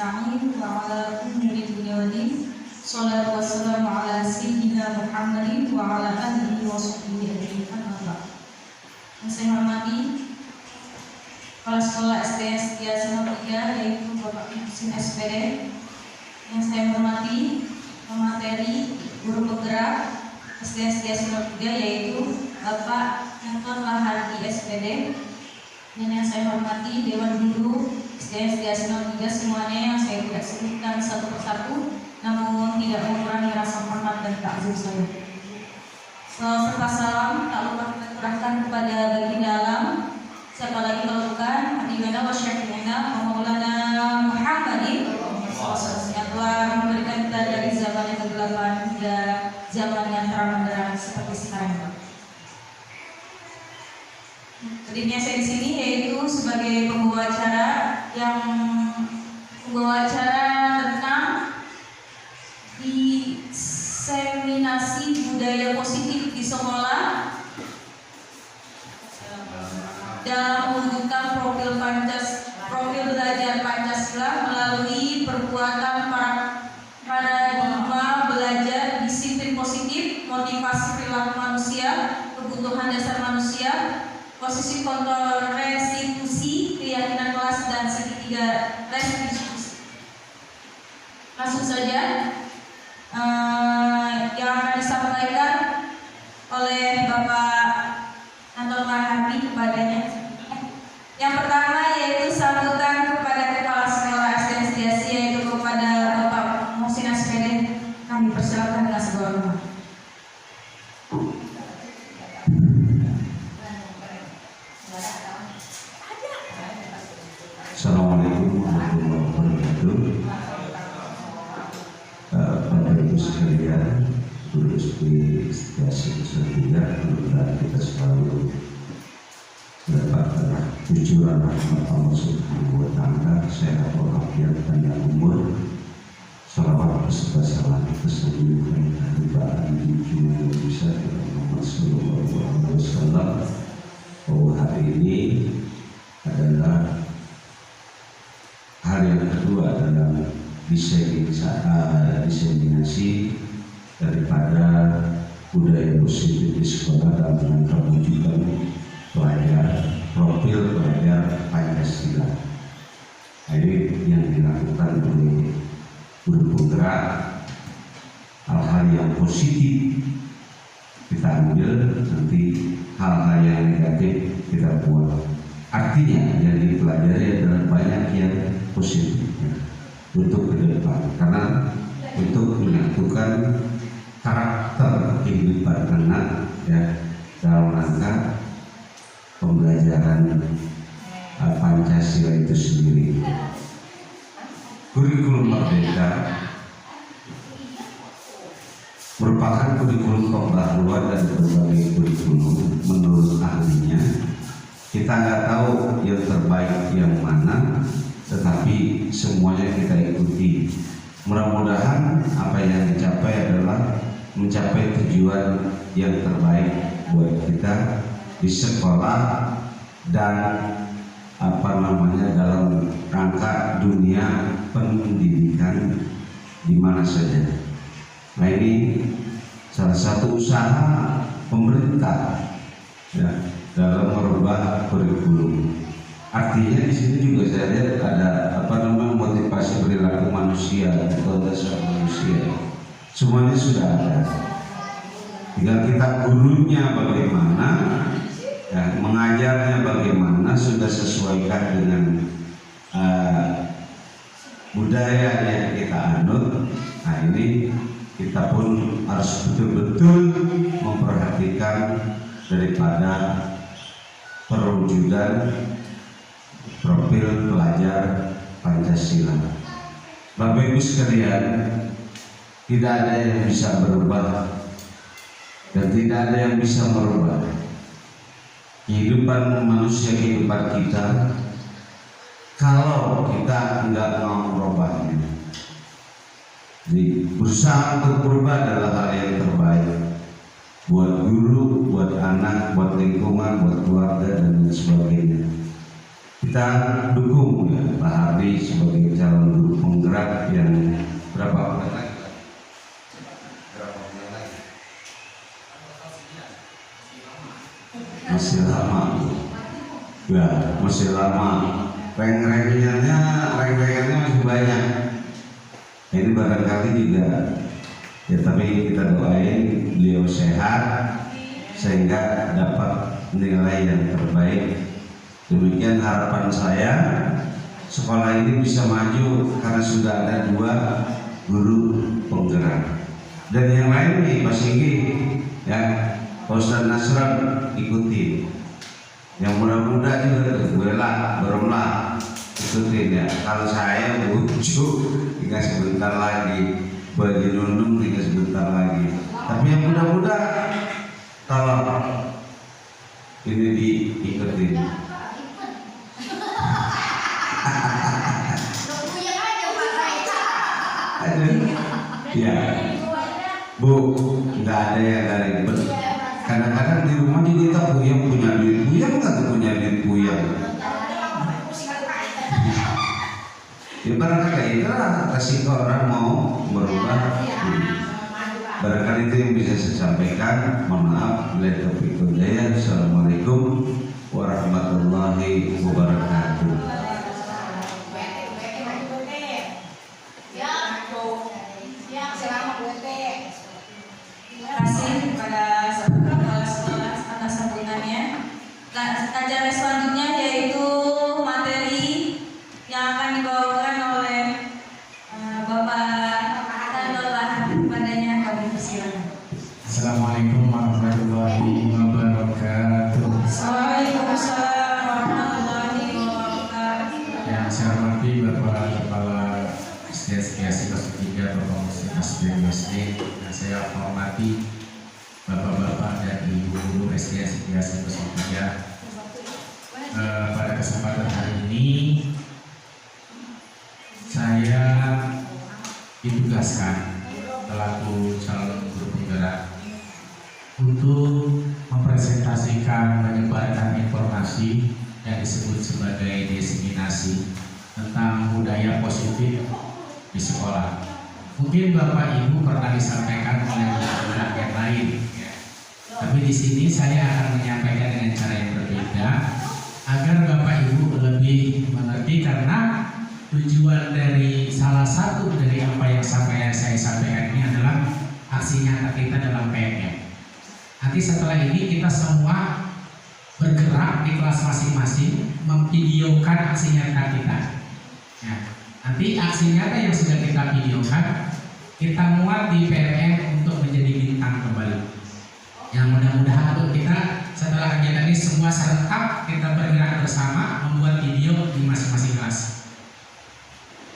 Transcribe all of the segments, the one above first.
nasta'in wa ala umuri dunya wa din. Shallallahu wassalamu ala sayyidina Muhammadin wa ala alihi wa sahbihi ajma'in. Yang saya hormati Kepala Sekolah SD Setiaseno 3 yaitu Bapak Muhsin SPD. Yang saya hormati pemateri guru penggerak SD Setiaseno 3 yaitu Bapak Anton Lahardi SPD. Dan yang saya hormati Dewan Guru SD Setiaseno 3 semuanya yang saya tidak sebutkan satu persatu, namun tidak mengurangi rasa hormat dan takzim saya. Serta salam tak lupa kita curahkan kepada baginda alam, siapa lagi kalau bukan Habibana wa Syafi'ina wa Maulana Muhammadin yang telah memberikan kita dari zaman yang kegelapan hingga zaman yang terang benderang seperti sekarang. Tadinya saya di sini yaitu sebagai pembawa acara yang membawa acara tentang diseminasi budaya positif di sekolah dalam mewujudkan profil belajar Pancasila melalui perbuatan paradigma belajar disiplin positif, motivasi perilaku manusia, kebutuhan dasar manusia, posisi kontrol restitusi, keyakinan kelas dan segitiga restitusi. Langsung saja yang akan disampaikan oleh Bapak Anton Lahardi kepadanya. Yang pertama yaitu sambutan kepada Kepala Sekolah SD Setiasi yaitu kepada Bapak Muhsin SPD. Kami persilakan dengan sebuah rumah. Assalamualaikum warahmatullahi wabarakatuh. Bapak Ibu sekalian, guru SD Setiasi Nusa Tenggara, kita selalu mendapatkan cucuran rahmat Allah Subhanahu wa Ta'ala, sehat walafiat panjang umur. Salawat beserta salam keseluruhan kehidupan junjungan bisa Muhammad Sallallahu Alaihi Wasallam. Bahwa hari ini adalah hal yang kedua dalam diseminasi daripada budaya positif di sekolah dalam rangka mewujudkan profil pelajar Pancasila. Ini yang dilakukan oleh guru penggerak. Hal-hal yang positif kita ambil, nanti hal-hal yang negatif kita buang. Artinya yang dipelajari adalah banyak yang positifnya untuk ke depan, karena untuk menyatukan karakter kehidupan anak ya dalam rangka pembelajaran Pancasila itu sendiri. Kurikulum Merdeka merupakan kurikulum pembaruan dari berbagai kurikulum menurut ahlinya. Kita nggak tahu yang terbaik yang mana, tetapi semuanya kita ikuti. Mudah-mudahan apa yang dicapai adalah mencapai tujuan yang terbaik buat kita di sekolah dan dalam rangka dunia pendidikan di mana saja. Nah, ini salah satu usaha pemerintah ya dalam merubah kurikulum. Artinya di sini juga saya lihat ada motivasi perilaku manusia atau dasar manusia. Semuanya sudah ada. Tinggal kita gurunya bagaimana, ya, mengajarnya bagaimana, sudah sesuaikan dengan budaya yang kita anut. Nah, ini kita pun harus betul-betul memperhatikan daripada perwujudan profil pelajar Pancasila. Bapak Ibu sekalian, tidak ada yang bisa berubah dan tidak ada yang bisa merubah kehidupan manusia, kehidupan kita, kalau kita nggak mau merubahnya. Jadi berusaha untuk berubah adalah hal yang terbaik buat guru, buat anak, buat lingkungan, buat keluarga dan sebagainya. Kita dukung ya Pak Hardi sebagai calon guru Berapa bulan lagi? Berapa bulan lagi? Masih lama. Ya, masih lama. Reng-rengannya masih banyak. Ini barangkali juga. Ya, tapi kita doain beliau sehat sehingga dapat nilai yang terbaik. Demikian harapan saya. Sekolah ini bisa maju karena sudah ada 2 guru penggerak. Dan yang lain nih Pak Singgi, ya, Pak Ustadz Nasran ikuti. Yang muda-muda juga berumlah ikutin ya. Kalau saya bujuk tinggal sebentar lagi, baju nunung tinggal sebentar lagi. Tapi yang muda-muda tolong ini diikutin. Ya, Bu, nggak ada yang dari ribet. Kadang-kadang di rumah juga kita punya duit puyeng, nggak punya duit puyeng. Ya barangkali itulah resiko orang mau berubah. Barangkali itu yang bisa saya sampaikan. Mohon maaf, bila taufiq wal hidayah. Assalamualaikum warahmatullahi wabarakatuh. Terima kasih kepada kepala sekolah atas sambutannya. Kajian selanjutnya yaitu materi yang akan dibawakan oleh Bapak Tandolah. Padanya kami persilakan. Assalamualaikum warahmatullahi wabarakatuh. Waalaikumsalam warahmatullahi wabarakatuh. Yang saya hormati Bapak Kepala SDSI kelas 3 Bapak Muslim SD. Yang saya hormati Bapak-bapak dan Ibu-ibu SDSI kelas 3. Pada kesempatan hari ini saya ditugaskan selaku calon guru penggerak untuk mempresentasikan, menyebarkan informasi yang disebut sebagai diseminasi tentang budaya positif di sekolah. Mungkin Bapak Ibu pernah disampaikan oleh anak-anak yang lain, ya. Tapi di sini saya akan menyampaikan dengan cara yang berbeda agar Bapak Ibu lebih mengerti, karena tujuan dari salah satu dari apa yang saya sampaikan ini adalah aksi nyata kita dalam PMM. Nanti setelah ini kita semua bergerak di kelas masing-masing memvideokan aksi nyata kita. Ya, nanti aksi nyata yang sudah kita videokan kita muat di PMM untuk menjadi bintang kembali. Yang mudah-mudahan untuk kita setelah kegiatan ini semua serentak kita bergerak bersama membuat video di masing-masing kelas.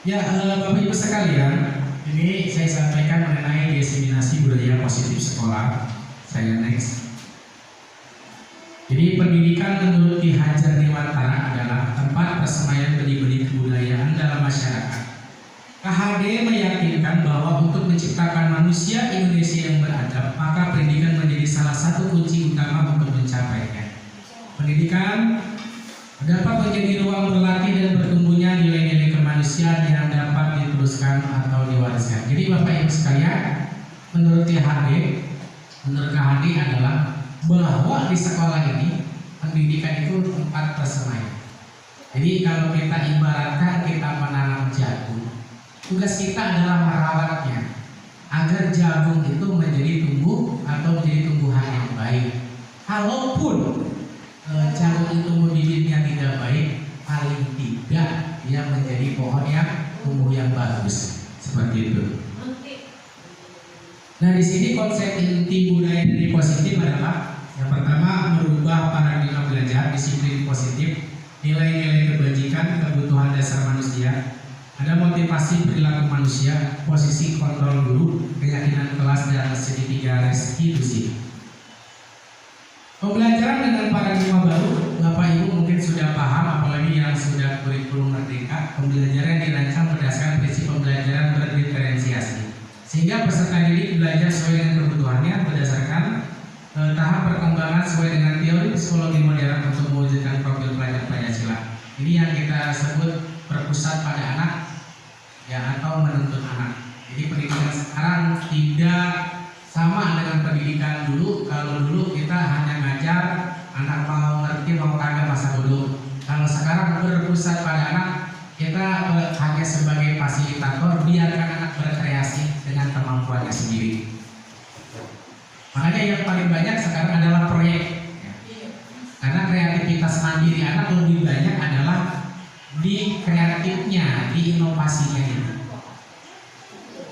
Ya, Bapak Ibu sekalian, ini saya sampaikan mengenai diseminasi budaya positif sekolah. Saya next. Jadi pendidikan menurut Ki Hajar Dewantara adalah tempat persemaian benih-benih kebudayaan dalam masyarakat. KHD meyakinkan bahwa untuk menciptakan manusia Indonesia yang beradab, maka pendidikan menjadi salah satu kunci utama untuk mencapainya. Pendidikan dapat menjadi ruang berlatih dan bertumbuhnya nilai-nilai kemanusiaan yang dapat diteruskan atau diwariskan. Jadi Bapak Ibu sekalian, menurut KHD adalah bahwa di sekolah ini pendidikan itu tempat persemaian. Jadi kalau kita ibaratkan kita menanam jagung, tugas kita adalah merawatnya agar jagung itu menjadi tumbuh atau menjadi tumbuhan yang baik. Kalaupun jagung itu bibitnya tidak baik, paling tidak dia menjadi pohon yang tumbuh yang bagus, seperti itu. Nah, di sini konsep inti budaya dari positif adalah yang pertama merubah paradigma belajar, disiplin positif, nilai-nilai kebajikan, kebutuhan dasar manusia, ada motivasi perilaku manusia, posisi kontrol guru, keyakinan kelas dan segitiga restitusi. Pembelajaran dengan paradigma baru, Bapak Ibu mungkin sudah paham, apalagi yang sudah kurikulum merdeka. Pembelajaran dirancang berdasarkan prinsip pembelajaran berdiferensiasi, sehingga peserta didik belajar sesuai dengan kebutuhannya berdasarkan tahap perkembangan sesuai dengan teori psikologi modern untuk mewujudkan profil pelajar Pancasila. Ini yang kita sebut berpusat pada anak, ya, atau menuntut anak. Jadi sebagai fasilitator, biarkan anak berkreasi dengan kemampuannya sendiri. Makanya yang paling banyak sekarang adalah proyek. Karena kreativitas mandiri anak lebih banyak adalah di kreatifnya, di inovasinya ini.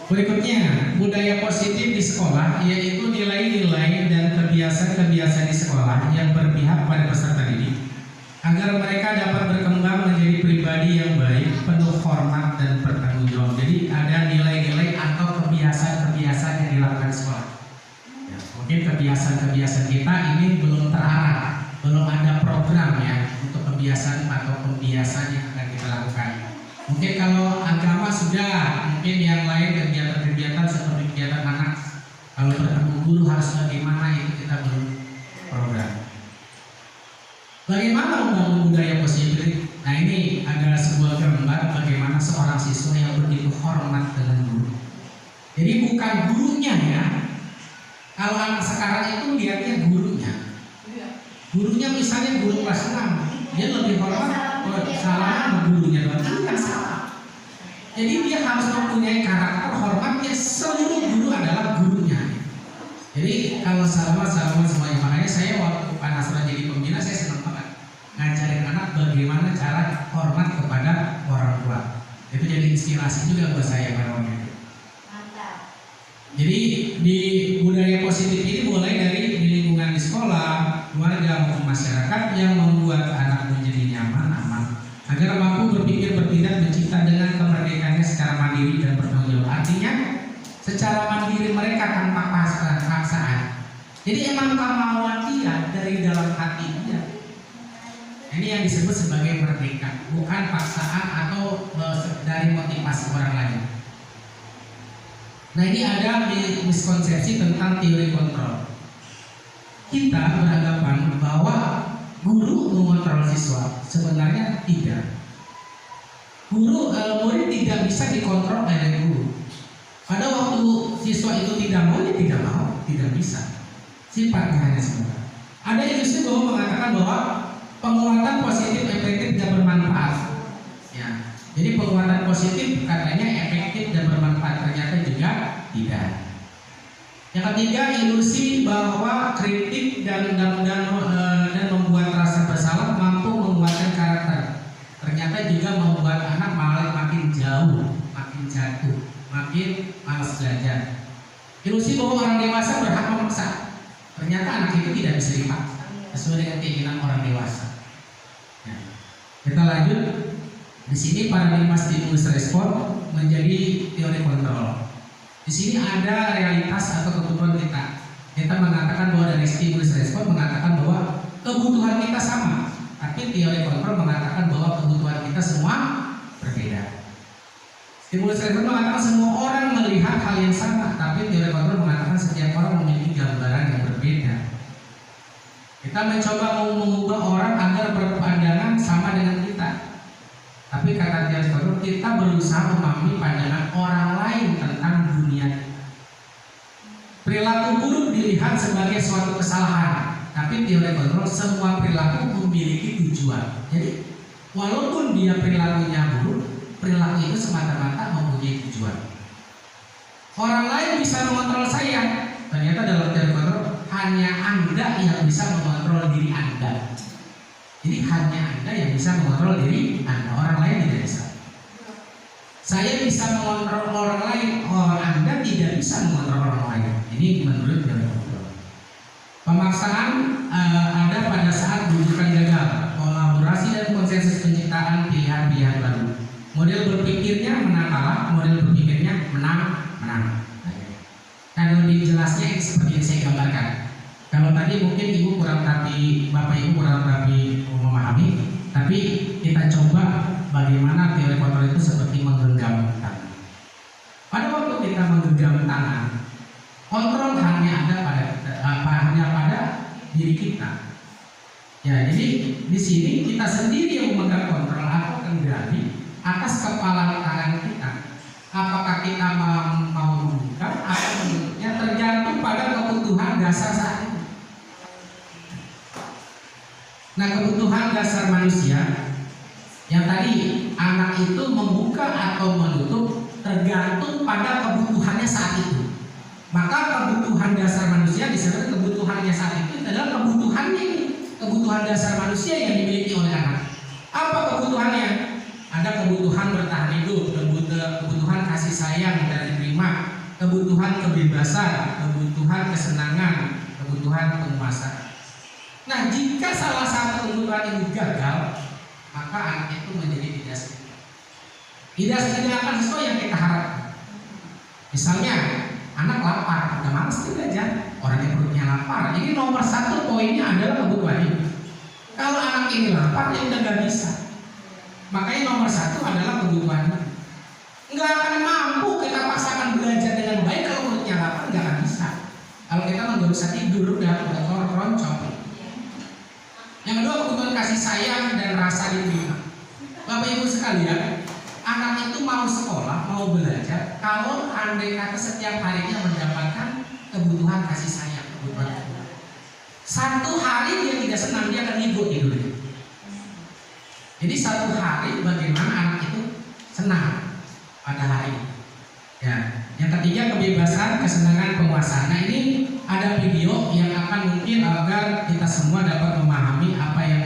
Berikutnya, budaya positif di sekolah yaitu nilai-nilai dan kebiasaan-kebiasaan di sekolah yang berpihak pada peserta didik agar mereka dapat berkembang menjadi pribadi yang baik, penuh hormat dan bertanggung jawab. Jadi ada nilai-nilai atau kebiasaan-kebiasaan yang dilakukan di sekolah. Ya, mungkin kebiasaan-kebiasaan kita ini belum terarah, belum ada program ya untuk kebiasaan atau pembiasaan yang akan kita lakukan. Mungkin kalau agama sudah, mungkin yang lain kegiatan-kegiatan seperti kegiatan anak, kalau bertemu guru harus bagaimana, itu kita belum program. Bagaimana membangun budaya positif? Nah, ini adalah sebuah gambar bagaimana seorang siswa yang begitu hormat dengan guru. Jadi bukan gurunya ya. Kalau anak sekarang itu lihatnya gurunya. Gurunya misalnya guru kelas 6, dia lebih hormat salah sama gurunya doang. Itu kan salah. Jadi dia harus mempunyai karakter hormatnya, seluruh guru adalah gurunya. Jadi kalau salaman semuanya. Makanya saya waktu Pak Nasra jadi pembina, saya senang banget ngajarin anak bagaimana cara hormat kepada orang tua. Itu jadi inspirasi juga buat saya pada waktu itu. Jadi di budaya positif ini mulai dari di lingkungan di sekolah, keluarga maupun masyarakat yang membuat anak menjadi nyaman, aman, agar mampu berpikir, bertindak, mencipta dengan kemerdekaannya secara mandiri dan bertanggung jawab. Artinya secara mandiri mereka tanpa paksaan. Jadi emang kemauan dia dari dalam hati dia. Ini yang disebut sebagai merdeka, bukan paksaan atau dari motivasi orang lain. Nah, ini ada miskonsepsi tentang teori kontrol. Kita beranggapan bahwa guru mengontrol siswa, sebenarnya tidak. Murid tidak bisa dikontrol oleh guru. Pada waktu siswa itu tidak mau, dia tidak mau, tidak bisa. Sifatnya hanya sebentar. Ada yang justru mengatakan bahwa penguatan positif efektif dan bermanfaat. Ya, jadi penguatan positif katanya efektif dan bermanfaat, ternyata juga tidak. Yang ketiga, ilusi bahwa kritik dan membuat rasa bersalah mampu menguatkan karakter. Ternyata juga membuat anak malah makin jauh, makin jatuh, makin malas belajar. Ilusi bahwa orang dewasa berhak memaksa. Ternyata anak itu tidak bisa dipaksa sesuai dengan keinginan orang dewasa. Nah, kita lanjut. Di sini paradigma stimulus respon menjadi teori kontrol. Di sini ada realitas atau kebutuhan kita. Kita mengatakan bahwa dari stimulus respon mengatakan bahwa kebutuhan kita sama, tapi teori kontrol mengatakan bahwa kebutuhan kita semua berbeda. Stimulus respon mengatakan semua orang melihat hal yang sama, tapi teori kontrol mengatakan setiap orang memiliki gambaran yang berbeda. Kita mencoba mengubah orang agar berpandangan sama dengan kita. Tapi kata teori kontrol, kita berusaha memahami pandangan orang lain tentang dunia. Perilaku buruk dilihat sebagai suatu kesalahan, tapi teori kontrol semua perilaku memiliki tujuan. Jadi walaupun dia perilakunya buruk, perilaku itu semata-mata mempunyai tujuan. Orang lain bisa mengontrol saya, ternyata dalam teori kontrol hanya Anda yang bisa mengontrol diri Anda. Jadi hanya Anda yang bisa mengontrol diri Anda, orang lain tidak bisa. Saya bisa mengontrol orang lain, Anda tidak bisa mengontrol orang lain. Ini menurut teori kontrol. Pemaksaan ada pada saat rujukan gagal, kolaborasi dan konsensus penciptaan pilihan-pilihan baru. Model berpikirnya menang kalah, model berpikirnya menang. Nah, lebih jelasnya seperti yang saya gambarkan. Kalau tadi mungkin ibu kurang rapi, bapak ibu kurang rapi memahami, tapi kita coba bagaimana teori kontrol itu seperti menggenggam tangan. Pada waktu kita menggenggam tangan, kontrol hanya ada pada diri kita. Ya, jadi di sini kita sendiri yang memegang kontrol atau kendali atas kepala tangan kita. Apakah kita mau membuka atau menutupnya tergantung pada kebutuhan dasar saat itu. Nah, kebutuhan dasar manusia yang tadi anak itu membuka atau menutup tergantung pada kebutuhannya saat itu. Maka kebutuhan dasar manusia disebut kebutuhannya saat itu adalah kebutuhannya ini, kebutuhan dasar manusia yang dimiliki oleh anak. Apa kebutuhannya? Ada kebutuhan bertahan hidup, kebutuhan kasih sayang dan diterima, kebutuhan kebebasan, kebutuhan kesenangan, kebutuhan penguasaan. Nah, jika salah satu kebutuhan ini gagal, maka anak itu menjadi tidak akan sesuai yang kita harapkan. Misalnya, anak lapar, udah malas belajar, orang yang perutnya lapar. Ini nomor satu poinnya adalah kebutuhan ini. Kalau anak ini lapar, ya udah gak bisa. Makanya nomor satu adalah kebutuhan ini. Nggak akan mampu kita paksakan belajar dengan baik kalau perutnya lapar, nggak akan bisa. Kalau kita nggak bisa tidur, udah keroncong. Yang kedua, kebutuhan kasih sayang dan rasa diterima. Bapak Ibu sekalian, anak itu mau sekolah, mau belajar kalau andai kata setiap harinya mendapatkan kebutuhan kasih sayang, kebutuhan. Satu hari dia tidak senang, dia akan ngikut tidurnya. Jadi satu hari bagaimana anak itu senang pada hari ini. Ya. Yang ketiga, kebebasan, kesenangan, penguasaan. Nah, ini ada video yang akan mungkin agar kita semua dapat memahami apa yang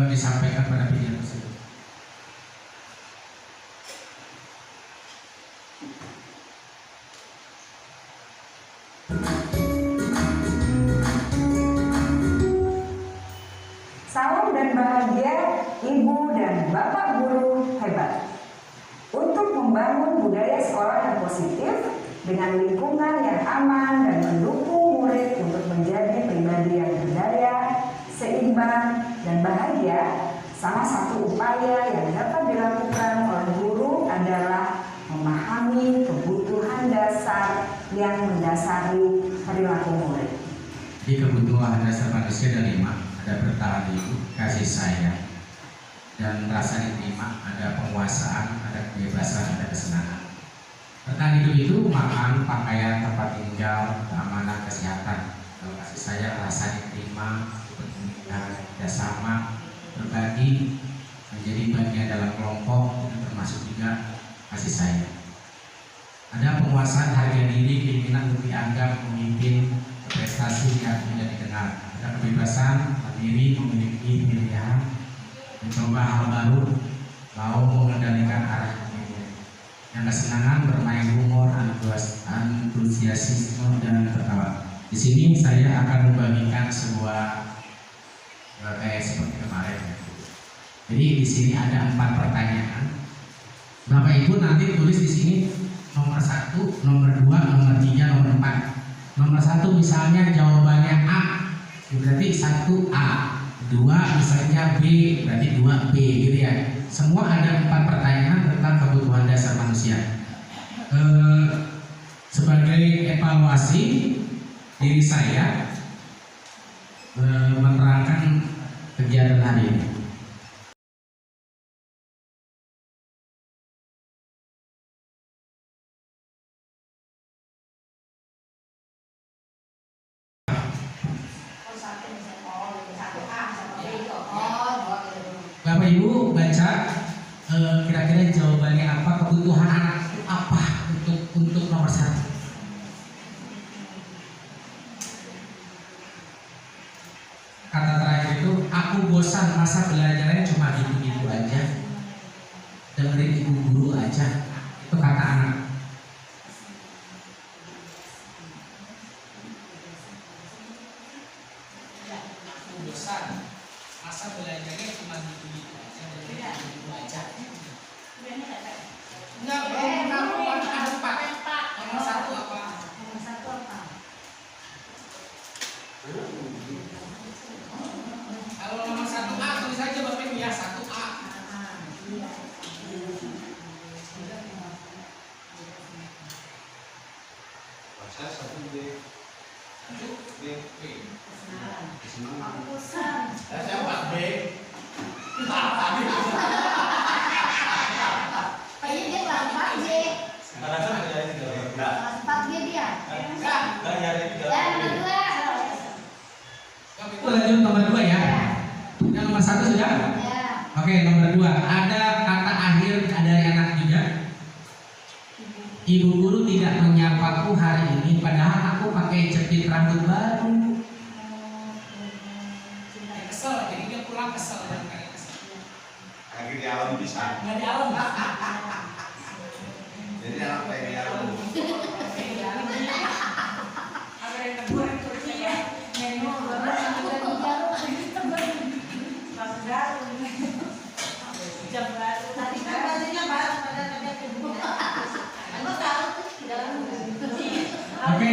disampaikan pada video tersebut. Salam dan bahagia Ibu dan Bapak guru hebat. Untuk membangun budaya sekolah yang positif dengan lingkungan yang aman dan mendukung murid untuk menjadi pribadi yang berdaya, seimbang, dan bahagia, salah satu upaya yang dapat dilakukan oleh guru adalah memahami kebutuhan dasar yang mendasari perilaku murid. Di kebutuhan dasar manusia ada 5. Ada bertahan hidup, kasih sayang, dan rasa diterima, ada penguasaan, ada kebebasan, ada kesenangan. Bertahan hidup itu makan, pakaian, tempat tinggal, keamanan, kesehatan. Kalau kasih sayang, rasa diterima, berkomunikasi, kerjasama, berbagi, menjadi bagian dalam kelompok, itu termasuk juga kasih sayang. Ada penguasaan, harga diri, keinginan untuk dianggap, memimpin, prestasi yang tidak dikenal. Ada kebebasan, mandiri, memiliki pilihan, mencoba hal baru, mau mengendalikan arah dirinya. Yang kesenangan, bermain humor, antusiasme, dan tertawa. Di sini saya akan membagikan sebuah seperti kemarin. Jadi di sini ada 4 pertanyaan. Bapak Ibu nanti tulis di sini nomor 1, nomor 2, nomor 3, nomor 4. Nomor 1 misalnya jawabannya A, berarti 1A, 2 misalnya B, berarti 2B gitu ya. Semua ada 4 pertanyaan tentang kebutuhan dasar manusia. Sebagai evaluasi diri saya menerangkan kegiatan hari ini. Bapak Ibu baca kira-kira jawabannya apa, kebutuhan anak itu apa untuk nomor 1. Kata terakhir itu, aku bosan masa belajarnya cuma gitu-gitu aja, dengerin ibu guru aja. Itu kata anak. Aku bosan masa belajarnya cuma gitu-gitu aja, dengerin ibu guru aja. Enggak, belum ada 4. Nomor 1 apa? Nomor 1 apa? Kalau nomor 1A tulis aja Bapak Ibu ya, 1A. Iya. Baca 1B. 1B. Aku bosan. Saya 4B. Kayaknya dia kelas 4G. Sekarang kan ada yang tidak. Kelas 4G dia. Enggak. Enggak nyari Ya, nomor 2. Bapak Ibu lanjut nomor 2 ya. Yang nomor 1 sudah? Ya. Oke, nomor 2. Ada kata Ibu guru tidak menyapaku hari ini, padahal aku pakai jepit rambut baru. Kesel, jadi dia pulang kesel dan kayak kesel. Lagi di alam bisa. Nggak di alam, Pak. Jadi anak kayak di alam. Ada yang tegur itu ya. Nengok baru jam baru. Tadi kan bajunya baru pada kedua. Oke,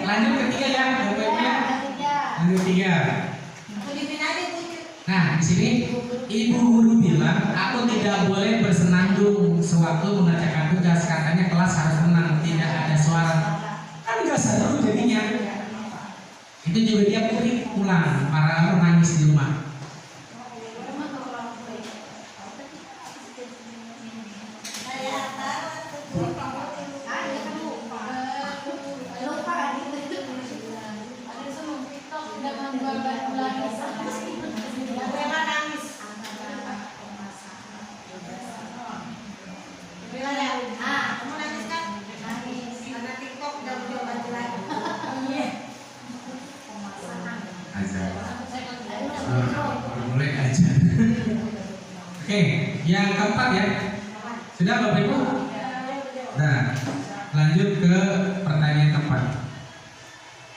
lanjut ketiga ya, Bapak-Ibunya. Lanjut ketiga. Nah, di sini ibu guru bilang aku tidak boleh bersenandung sewaktu mengerjakan tugas, katanya kelas harus tenang, tidak ada suara. Kan nggak seru jadinya. Itu juga dia pulang, para nangis di rumah. Mulai aja. Oke, yang keempat ya. Sudah Bapak Ibu? Nah, lanjut ke pertanyaan keempat.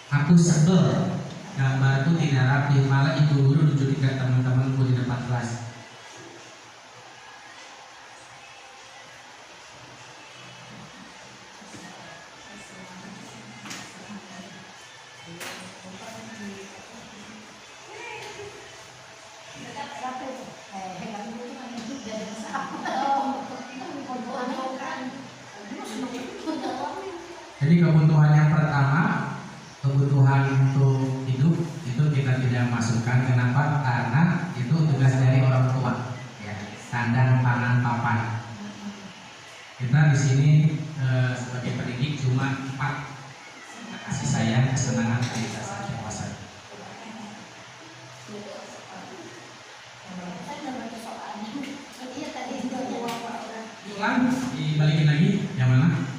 Aku sebel, gambarku tidak rapi, malah ibu guru nunjukin ke teman-temanku di depan kelas. Jadi kebutuhan yang pertama, kebutuhan untuk hidup itu kita tidak masukkan. Kenapa? Karena itu tugas dari orang tua. Ya, sandang, pangan, papan. Kita di sini sebagai pendidik cuma 4: kasih sayang, kesenangan, keikhlasan, kepuasan. Ulang, dibalikin lagi, yang mana?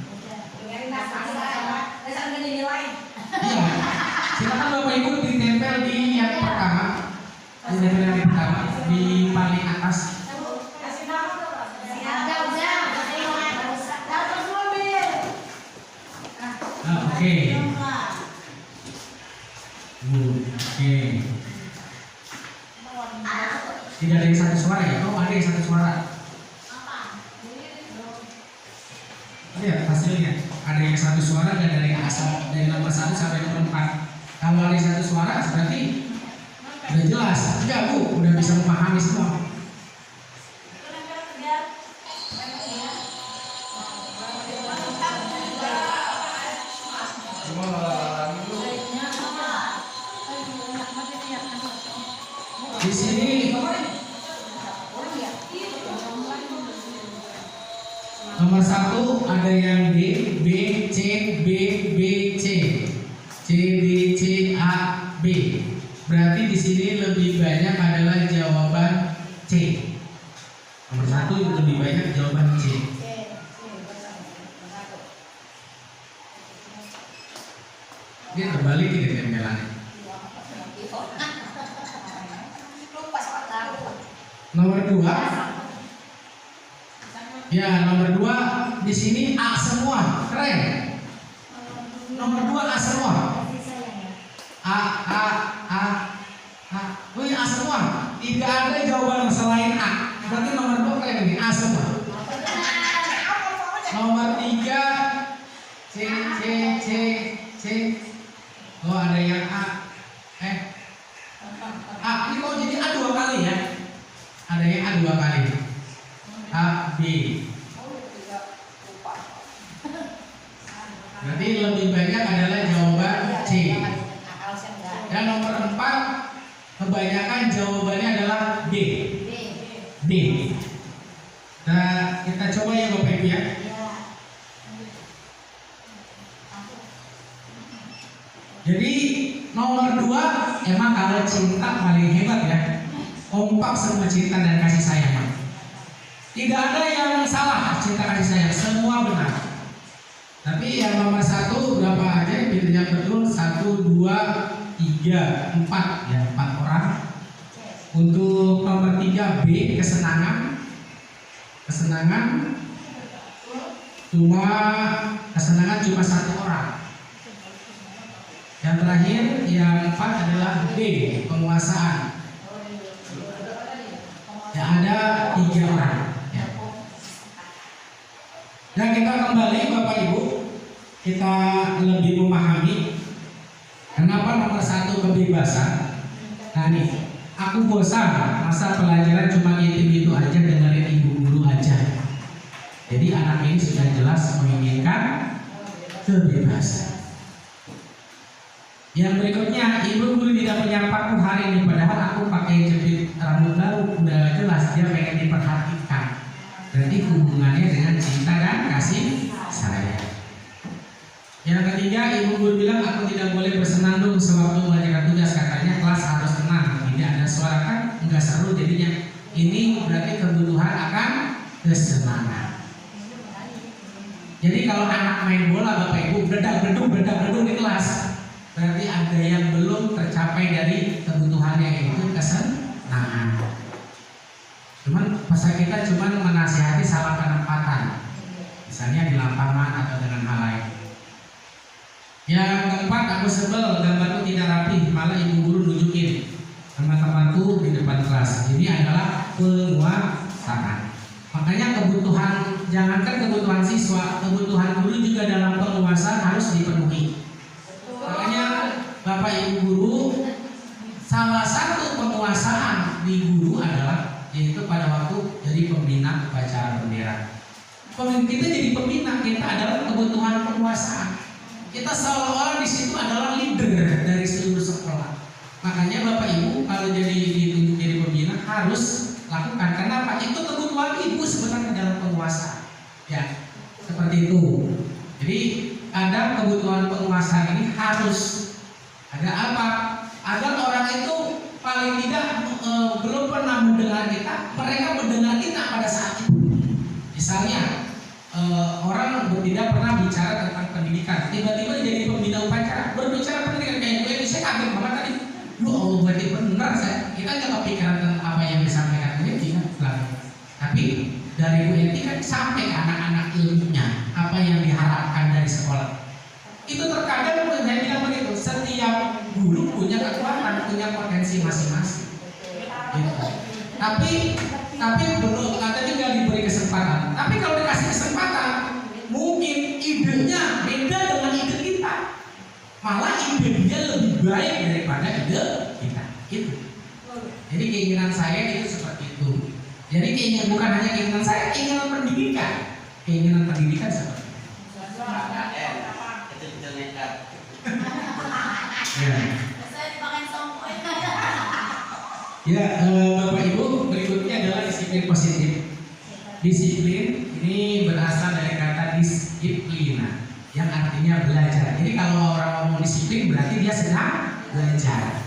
Iya, silakan Bapak Ibu ditempel di yang pertama, di paling atas. Oke. Oke. Tidak ada yang satu suara ya? Oh, ada yang satu suara. Lihat hasilnya. Ada yang satu suara dan dari asal dari nomor 1 sampai nomor 4. Kalau ada yang satu suara berarti udah jelas. Enggak Bu, udah bisa memahami semua. Di sini nomor 1 ada yang D, B, C, B, B, C, C, D, C, A, B. Berarti di sini lebih banyak adalah jawaban C. Nomor 1 lebih banyak jawaban C. Ini terbalik tidak tempelannya. Nomor 2. Ya, nomor 2 di sini A semua, keren. Nomor 2 A semua. A. Oh iya A semua. Tidak ada jawaban selain A. Berarti nomor 2 keren ini A semua. Nomor 3 C. Oh ada yang A. Ini kok jadi A 2 kali ya? Ada yang A 2 kali. A, B. Berarti lebih banyak adalah jawaban C. Dan nomor 4 kebanyakan jawabannya adalah D. Nah, kita coba ya Bapak Ibu ya. Jadi nomor 2 emang kalau cinta paling hebat ya. Kompak semua cinta dan kasih sayang. Tidak ada yang salah cinta kasih sayang, semua benar. Tapi yang nomor 1 berapa aja pilihnya betul? 1, 2, 3, 4 ya, 4 orang. Untuk nomor 3 B, kesenangan. Kesenangan cuma 1 orang. Yang terakhir yang 4 adalah B, penguasaan. Yang ada 3 orang. Ya. Dan kita kembali Bapak Ibu, kita lebih memahami kenapa nomor 1 kebebasan. Nah nih, aku bosan masa pelajaran cuma itu aja, dengerin ibu guru aja. Jadi anak ini sudah jelas menginginkan kebebasan. Yang berikutnya, ibu guru tidak menyapaku hari ini, padahal aku pakai jepit rambut baru. Udah jelas dia pengen diperhatikan. Berarti hubungannya dengan cinta dan kasih sayang. Yang ketiga, ibu guru bilang aku tidak boleh bersenandung sewaktu mengerjakan tugas. Katanya kelas harus tenang, tidak ada suara, kan nggak seru jadinya. Ini berarti kebutuhan akan kesenangan. Jadi kalau anak main bola Bapak Ibu bedak-beduk di kelas, berarti ada yang belum tercapai dari kebutuhannya, yaitu kesenangan. Cuman masa kita cuman menasihati salah penempatan, misalnya di lapangan atau dengan hal lain. Yang keempat, aku sebel gambarku tidak rapi, malah ibu guru nunjukin teman-temanku di depan kelas. Ini adalah penguasaan. Makanya kebutuhan, jangankan kebutuhan siswa, kebutuhan guru juga dalam penguasaan harus dipenuhi. Makanya Bapak Ibu guru, salah satu penguasaan di guru adalah yaitu pada waktu jadi pembina upacara bendera. Kita jadi pembina, kita adalah kebutuhan penguasaan. Kita seolah-olah di situ adalah leader dari seluruh sekolah. Makanya Bapak Ibu kalau ditunjuk jadi pembina harus lakukan. Kenapa? Itu kebutuhan ibu sebenarnya dalam penguasaan. Ya, seperti itu. Jadi ada kebutuhan penguasaan ini harus ada apa? Agar orang itu paling tidak belum pernah mendengar kita, mereka mendengar kita pada saat itu. Misalnya orang tidak pernah bicara tentang pendidikan, tiba-tiba jadi pembina upacara berbicara pendidikan kayak gue, saya kaget banget tadi. Allah, berarti benar kita nggak kepikiran tentang apa yang disampaikan Bu Eti kan. Tapi dari Bu Eti kan sampai ke anak-anak ilmunya apa yang diharapkan dari sekolah. Itu terkadang saya bilang begitu, setiap guru punya kekuatan, punya potensi masing-masing. Gitu. Tapi belum, tadi nggak diberi kesempatan. Tapi kalau dikasih kesempatan, mungkin idenya beda dengan ide kita. Malah ide dia lebih baik daripada ide kita. Gitu. Jadi keinginan saya itu seperti itu. Jadi keinginan bukan hanya keinginan saya, keinginan pendidikan. Keinginan pendidikan seperti itu. Ya, Bapak Ibu, berikutnya adalah disiplin positif. Disiplin ini berasal dari kata disiplina, yang artinya belajar. Jadi kalau orang ngomong disiplin berarti dia sedang belajar.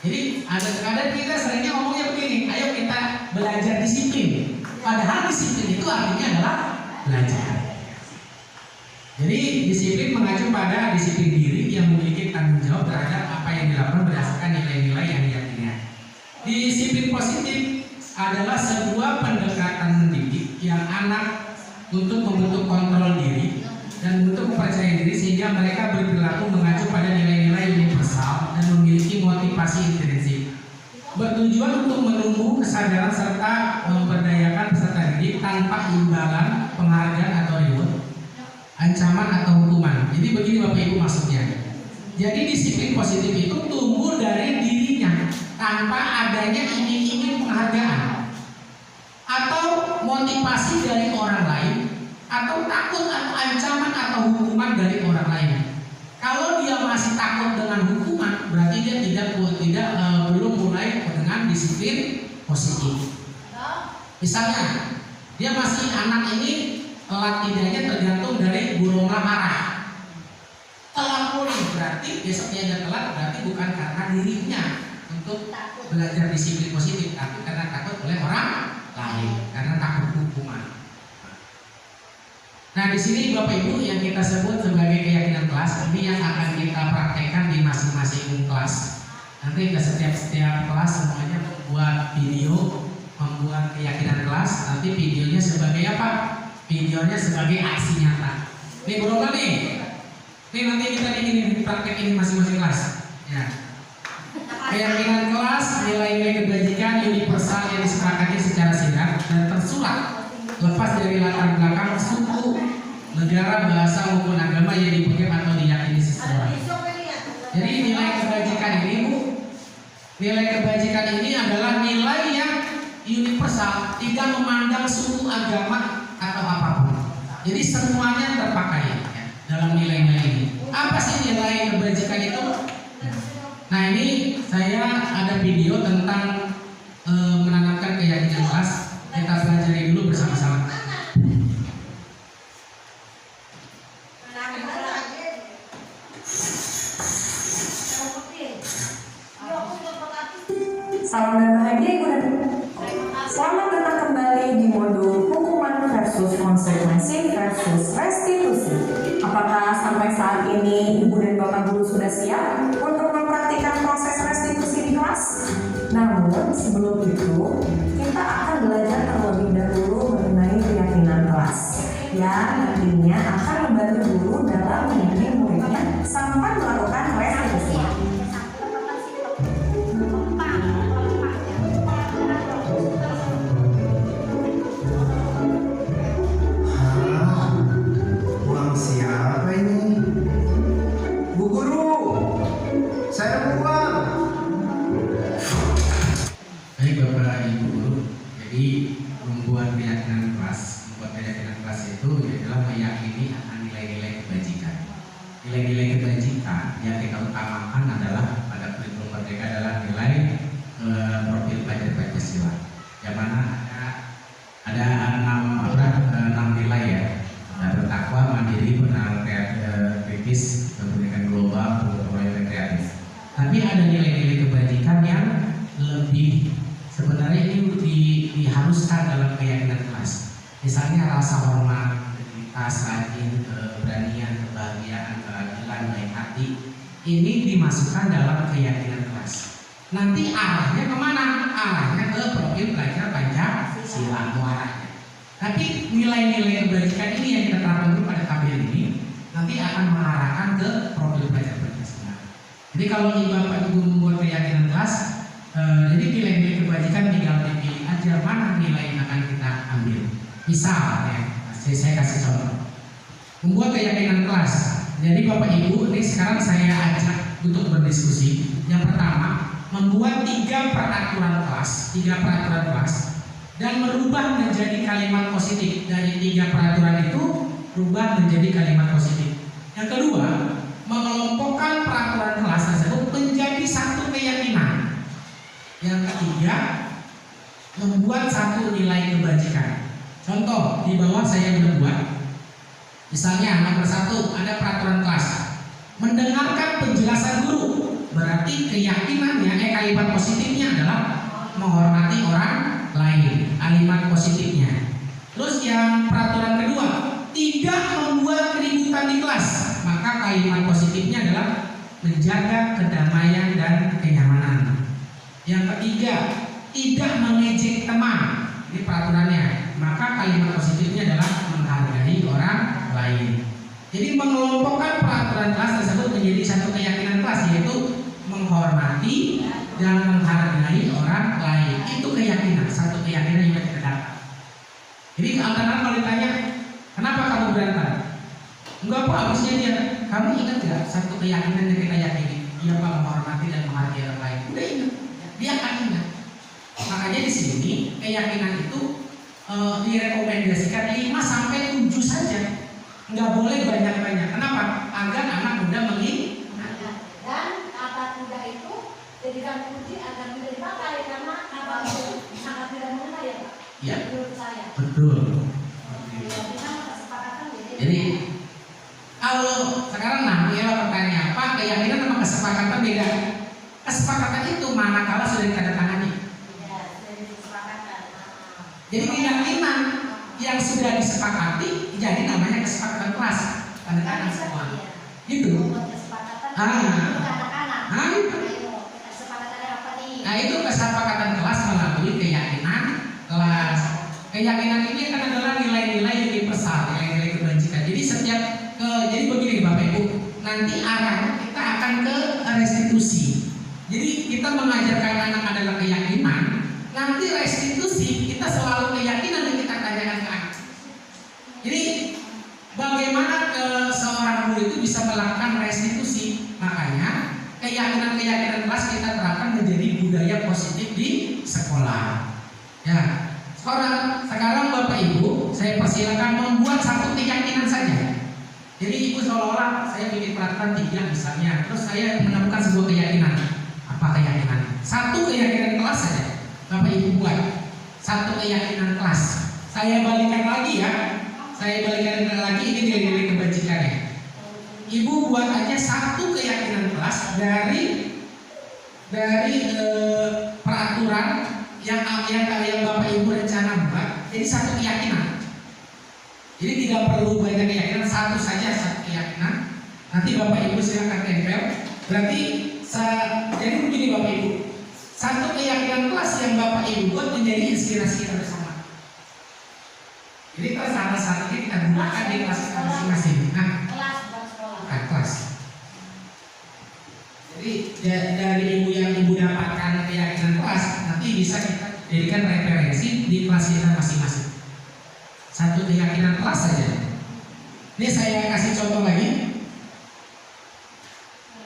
Jadi ada kita seringnya ngomongnya begini, ayo kita belajar disiplin. Padahal disiplin itu artinya adalah belajar. Jadi disiplin mengacu pada disiplin diri yang memiliki tanggung jawab terhadap apa yang dilakukan berdasarkan nilai-nilai yang diyakininya. Disiplin positif adalah sebuah pendekatan mendidik yang anak untuk membentuk kontrol diri dan untuk mempercayai diri sehingga mereka berperilaku mengacu pada nilai-nilai universal dan memiliki motivasi intrinsik. Bertujuan untuk menumbuh kesadaran serta memberdayakan peserta didik tanpa imbalan, penghargaan atau reward, ancaman atau hukuman. Jadi begini Bapak Ibu maksudnya. Jadi disiplin positif itu tumbuh dari dirinya tanpa adanya iming-iming penghargaan atau motivasi dari orang lain atau takut atau ancaman atau hukuman dari orang lain. Kalau dia masih takut dengan hukuman, berarti dia belum mulai dengan disiplin positif. Misalnya, dia masih anak ini telat tidaknya tergantung dari Bu Roma marah. Telat pulih berarti besok dia ada telat berarti bukan karena dirinya untuk belajar disiplin positif, tapi karena takut oleh orang lain, karena takut hukuman. Nah, di sini Bapak Ibu yang kita sebut sebagai keyakinan kelas ini yang akan kita praktekkan di masing-masing kelas. Nanti ke setiap kelas semuanya membuat video, membuat keyakinan kelas. Nanti videonya sebagai apa? Videonya sebagai aksi nyata. Nih berulang nih. Ini nanti kita ingin praktekin masing-masing kelas. Ya. Keyakinan kelas, nilai-nilai kebajikan universal yang disepakati secara singkat dan tersurat, lepas dari latar belakang suku, negara, bahasa maupun agama yang dipegang atau diyakini seseorang. Jadi nilai kebajikan ini, Bu, nilai kebajikan ini adalah nilai yang universal, tidak memandang suku, agama atau apapun. Jadi semuanya terpakai ya, dalam nilai-nilai ini. Apa sih nilai kebajikan itu? Nah, ini saya ada video tentang menanamkan keyakinan kelas. Kita pelajari dulu bersama-sama. Salam dan bahagia Ibu dan selamat datang kembali di modul hukuman versus konsekuensi versus restitusi. Apakah sampai saat ini Ibu dan Bapak Guru sudah siap untuk mempraktikkan proses restitusi di kelas? Namun sebelum itu kita akan belajar terlebih dahulu mengenai keyakinan kelas yang nantinya akan membantu guru dalam membimbing muridnya sampai melakukan restitusi. Uang siapa ini? Bu Guru, saya mau uang. Baik Bapak Ibu Guru, jadi membuat keyakinan kelas itu adalah meyakini akan nilai-nilai kebajikan. Nilai-nilai kebajikan yang kita utamakan adalah pada kurikulum merdeka adalah nilai profil pelajar Pancasila. Yang mana ada 6 nilai ya. Ada bertakwa, mandiri, benar, kritis, pendidikan global, pengetahuan kreatif. Tapi ada nilai-nilai kebajikan yang lebih sebenarnya ini diharuskan dalam keyakinan kelas. Misalnya rasa hormat, integritas, rajin, keberanian, kebahagiaan, keadilan, baik hati. Ini dimasukkan dalam keyakinan kelas. Nanti arahnya kemana? Arahnya ke profil pelajar Pancasila muaranya. Tapi nilai-nilai kebajikan ini yang kita terapkan dulu pada tabel ini nanti akan mengarahkan ke profil pelajar Pancasila. Jadi kalau Bapak Ibu membuat keyakinan kelas, jadi nilai-nilai kebajikan tinggal dipilih aja mana nilai yang akan kita ambil. Misal ya, saya kasih contoh. Membuat keyakinan kelas. Jadi Bapak Ibu, ini sekarang saya ajak untuk berdiskusi. Yang pertama, membuat 3 peraturan kelas dan merubah menjadi kalimat positif. Dari 3 peraturan itu rubah menjadi kalimat positif. Yang kedua, mengelompokkan peraturan kelas tersebut menjadi satu keyakinan. Yang ketiga, membuat satu nilai kebajikan. Contoh di bawah saya membuat, misalnya nomor 1 ada peraturan kelas, mendengarkan penjelasan guru, berarti keyakinannya kalimat positifnya adalah menghormati orang lain, kalimat positifnya. Terus yang peraturan kedua, tidak membuat keributan di kelas, maka kalimat positifnya adalah menjaga kedamaian dan kenyamanan. Yang ketiga, tidak mengejek teman. Ini peraturannya, maka kalimat positifnya adalah menghargai orang lain. Jadi mengelompokkan peraturan kelas tersebut menjadi satu keyakinan kelas, yaitu menghormati dan menghargai orang lain. Itu keyakinan, satu keyakinan yang kita dapat. Jadi antara kalau ditanya, kenapa kamu berantem? Enggak Pak, habisnya dia. Kamu ingat gak satu keyakinan yang kita yakini? Dia Pak, menghormati dan menghargai orang lain. Udah ingat, dia akan ingat. Makanya di sini keyakinan itu direkomendasikan 5-7 saja, nggak boleh banyak-banyak. Kenapa? Agar anak muda mengingat. Dan kata muda itu jadikan kunci agar tidak dipakai karena kata itu sangat tidak mengenai ya Pak. Ya. Menurut saya. Betul. Ya, kita kesepakatan gitu. Jadi kalau sekarang pertanyaan apa? Keyakinan sama kesepakatan beda. Kesepakatan itu manakala sudah ditandatangani. Ya, sudah disepakatan. Jadi keyakinan yang sudah disepakati jadi namanya kesepakatan kelas. Tanda tangan semua. Gitu. Nah itu kesepakatan kelas melalui keyakinan kelas. Keyakinan ini kan adalah nilai-nilai universal, nilai-nilai kebajikan. Jadi jadi begini Bapak Ibu, nanti arah kita akan ke restitusi. Jadi kita mengajarkan anak adalah keyakinan, nanti restitusi kita selalu keyakinan yang kita tanyakan ke anak. Jadi bagaimana seorang guru itu bisa melakukan restitusi? Makanya keyakinan kelas kita terapkan menjadi budaya positif di sekolah. Ya, sekarang Bapak Ibu, saya persilakan membuat satu keyakinan saja. Jadi Ibu seolah-olah saya bikin peraturan 3 misalnya, terus saya menemukan sebuah keyakinan. Apa keyakinan? Satu keyakinan kelas saja. Bapak Ibu buat satu keyakinan kelas. Saya balikan lagi ya. Saya balikan lagi ini nilai-nilai kebajikannya. Ibu buat aja satu keyakinan kelas dari peraturan yang Bapak Ibu rencana buat. Jadi satu keyakinan. Jadi tidak perlu banyak keyakinan, satu saja satu keyakinan. Nanti Bapak Ibu silakan tempel. Berarti jadi begini Bapak Ibu. Satu keyakinan kelas yang Bapak Ibu buat menjadi inspirasi kita bersama. Jadi kelas ini kita gunakan di kelas kita masing-masing. Nah, kelas. Jadi dari Ibu yang Ibu dapatkan keyakinan kelas, nanti bisa kita jadikan referensi di kelas kita masing-masing. Satu keyakinan kelas saja. Ini saya kasih contoh lagi.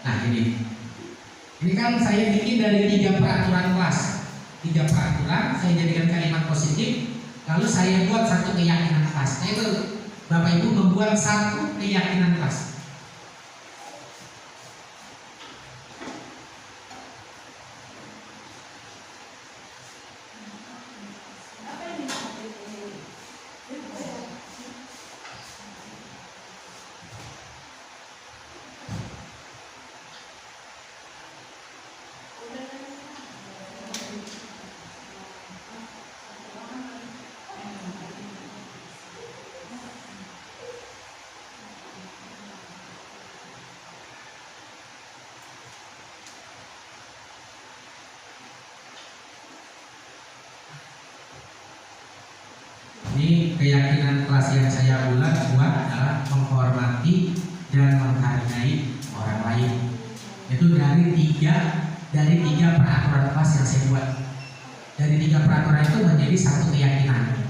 Nah ini kan saya bikin dari 3 peraturan kelas. 3 peraturan saya jadikan kalimat positif. Lalu saya buat satu keyakinan kelas. Nah itu Bapak Ibu membuat satu keyakinan kelas. Ini keyakinan kelas yang saya buat adalah menghormati dan menghargai orang lain. Itu dari tiga peraturan kelas yang saya buat. Dari 3 peraturan itu menjadi satu keyakinan.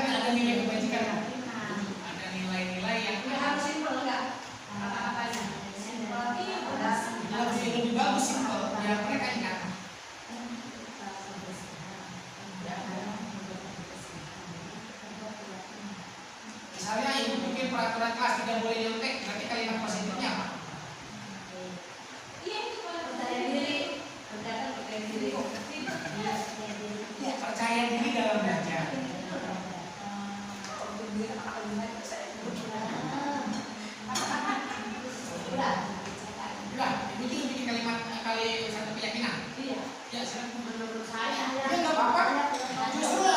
Ada nilai kebajikan, ada nilai-nilai yang harus simpel enggak? lebih bagus simpel. Ya mereka ingat. Misalnya Ibu bikin peraturan kelas tidak boleh nyontek, berarti kalimat positifnya apa? Iya itu percaya diri. Percaya diri dalam belajar. Udah, Ibu itu bikin kalimat kali satu keyakinan. Iya. Ya silakan. Menurut saya. Ya nggak apa-apa. Justru